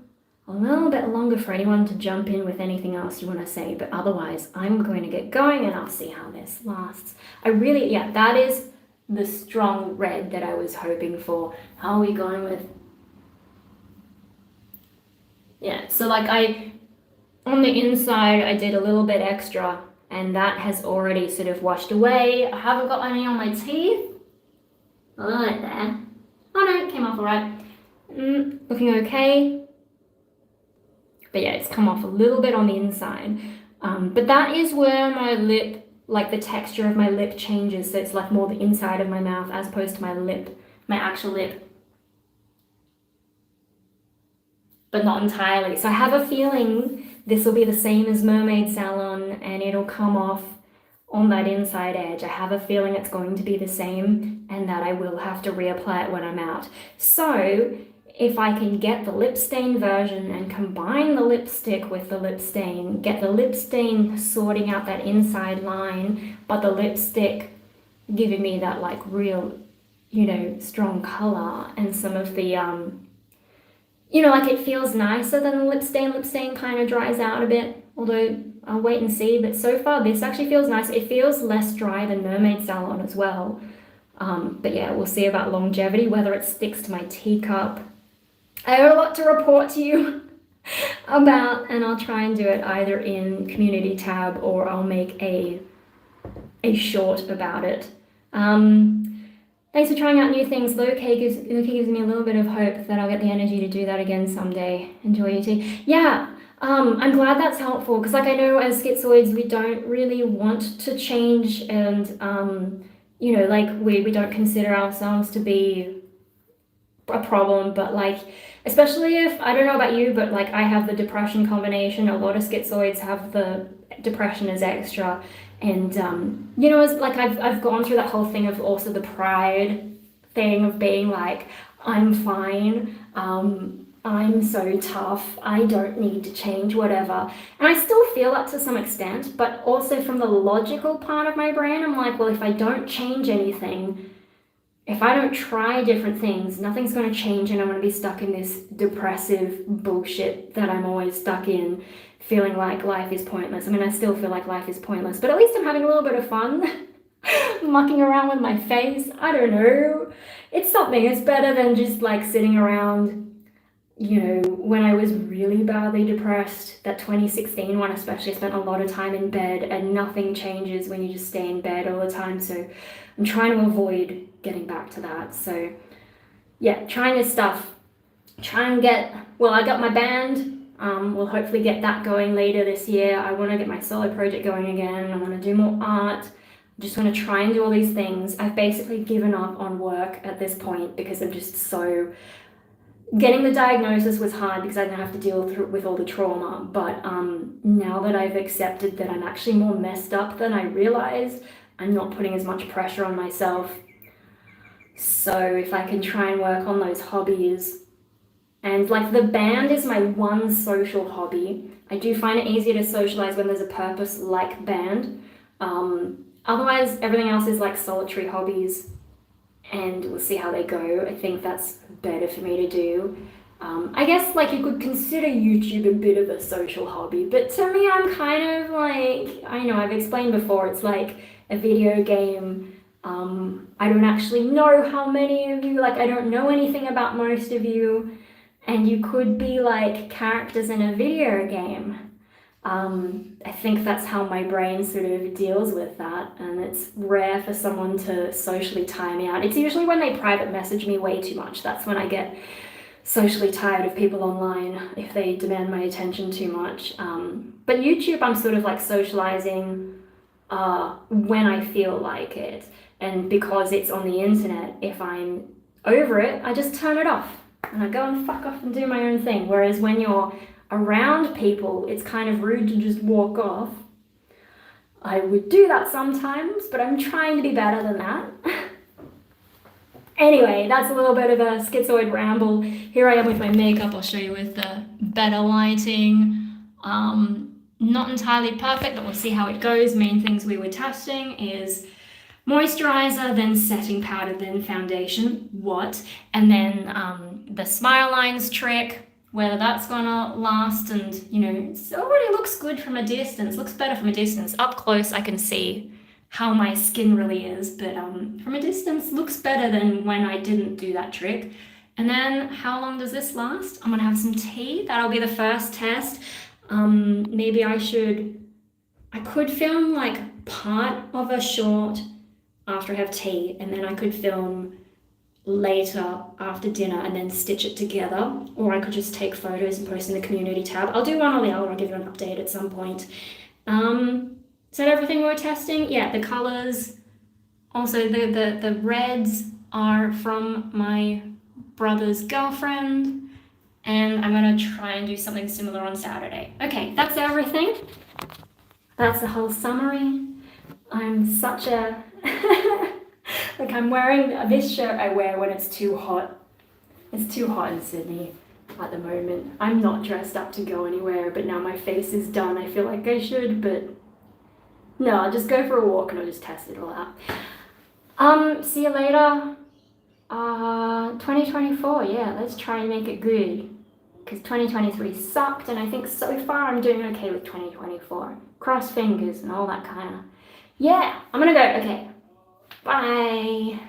a little bit longer for anyone to jump in with anything else you want to say, but otherwise I'm going to get going and I'll see how this lasts. Yeah, that is the strong red that I was hoping for. How are we going with? Yeah, so like on the inside, I did a little bit extra and that has already sort of washed away. I haven't got any on my teeth. A little bit there. Oh no, it came off all right. Looking okay. But yeah, it's come off a little bit on the inside. But that is where my lip, like the texture of my lip changes. So it's like more the inside of my mouth as opposed to my lip, my actual lip. But not entirely. So I have a feeling this will be the same as Mermaid Salon and it'll come off on that inside edge. I have a feeling it's going to be the same and that I will have to reapply it when I'm out. So if I can get the lip stain version and combine the lipstick with the lip stain, get the lip stain sorting out that inside line, but the lipstick giving me that like real, strong color and some of the, like it feels nicer than the lip stain. Lip stain kind of dries out a bit, although I'll wait and see. But so far this actually feels nice. It feels less dry than Mermaid Salon as well. But yeah, we'll see about longevity, whether it sticks to my teacup. I have a lot to report to you about, and I'll try and do it either in community tab or I'll make a short about it. Thanks for trying out new things. Low K gives me a little bit of hope that I'll get the energy to do that again someday. Enjoy your tea. Yeah, I'm glad that's helpful because I know as schizoids we don't really want to change and we don't consider ourselves to be a problem, but especially if, I don't know about you, but I have the depression combination. A lot of schizoids have the depression as extra. And, it's I've gone through that whole thing of also the pride thing of being I'm fine, I'm so tough, I don't need to change, whatever. And I still feel that to some extent, but also from the logical part of my brain, I'm well, if I don't change anything, if I don't try different things, nothing's going to change and I'm going to be stuck in this depressive bullshit that I'm always stuck in, feeling like life is pointless. I mean, I still feel like life is pointless, but at least I'm having a little bit of fun, mucking around with my face. I don't know. It's something. It's better than just sitting around, when I was really badly depressed, that 2016 one especially, I spent a lot of time in bed and nothing changes when you just stay in bed all the time. So I'm trying to avoid getting back to that. So yeah, trying this stuff. I got my band. We'll hopefully get that going later this year. I want to get my solo project going again. I want to do more art. I just want to try and do all these things. I've basically given up on work at this point because I'm just so... Getting the diagnosis was hard because I didn't have to deal with all the trauma, but now that I've accepted that I'm actually more messed up than I realized, I'm not putting as much pressure on myself. So if I can try and work on those hobbies, and the band is my one social hobby. I do find it easier to socialize when there's a purpose like band. Otherwise, everything else is solitary hobbies, and we'll see how they go. I think that's better for me to do. I guess you could consider YouTube a bit of a social hobby, but to me I'm kind of I know I've explained before, it's like a video game. I don't actually know how many of you, I don't know anything about most of you, and you could be characters in a video game. I think that's how my brain sort of deals with that, and it's rare for someone to socially tire me out. It's usually when they private message me way too much. That's when I get socially tired of people online, if they demand my attention too much. But YouTube, I'm sort of socializing when I feel like it, and because it's on the internet, if I'm over it, I just turn it off and I go and fuck off and do my own thing. Whereas when you're around people, it's kind of rude to just walk off. I would do that sometimes, but I'm trying to be better than that. Anyway, that's a little bit of a schizoid ramble. Here I am with my makeup. I'll show you with the better lighting. Not entirely perfect, but we'll see how it goes. Main things we were testing is moisturizer, then setting powder, then foundation. What? And then the smile lines trick, whether that's gonna last, and you know, it already looks good from a distance, looks better from a distance. Up close I can see how my skin really is, but from a distance looks better than when I didn't do that trick. And then how long does this last? I'm gonna have some tea. That'll be the first test. Maybe I could film like part of a short after I have tea, and then I could film later after dinner and then stitch it together, or I could just take photos and post in the community tab. I'll do one or the other. I'll give you an update at some point. Is that everything we're testing? Yeah, the colors. Also, the reds are from my brother's girlfriend, and I'm gonna try and do something similar on Saturday. Okay, that's everything. That's the whole summary. I'm such a like, I'm wearing this shirt I wear when it's too hot. It's too hot in Sydney at the moment. I'm not dressed up to go anywhere, but now my face is done. I feel like I should, but no, I'll just go for a walk and I'll just test it all out. See you later. 2024, yeah, let's try and make it good. Because 2023 sucked, and I think so far I'm doing okay with 2024. Cross fingers and all that kind of. Yeah, I'm gonna go. Okay. Bye.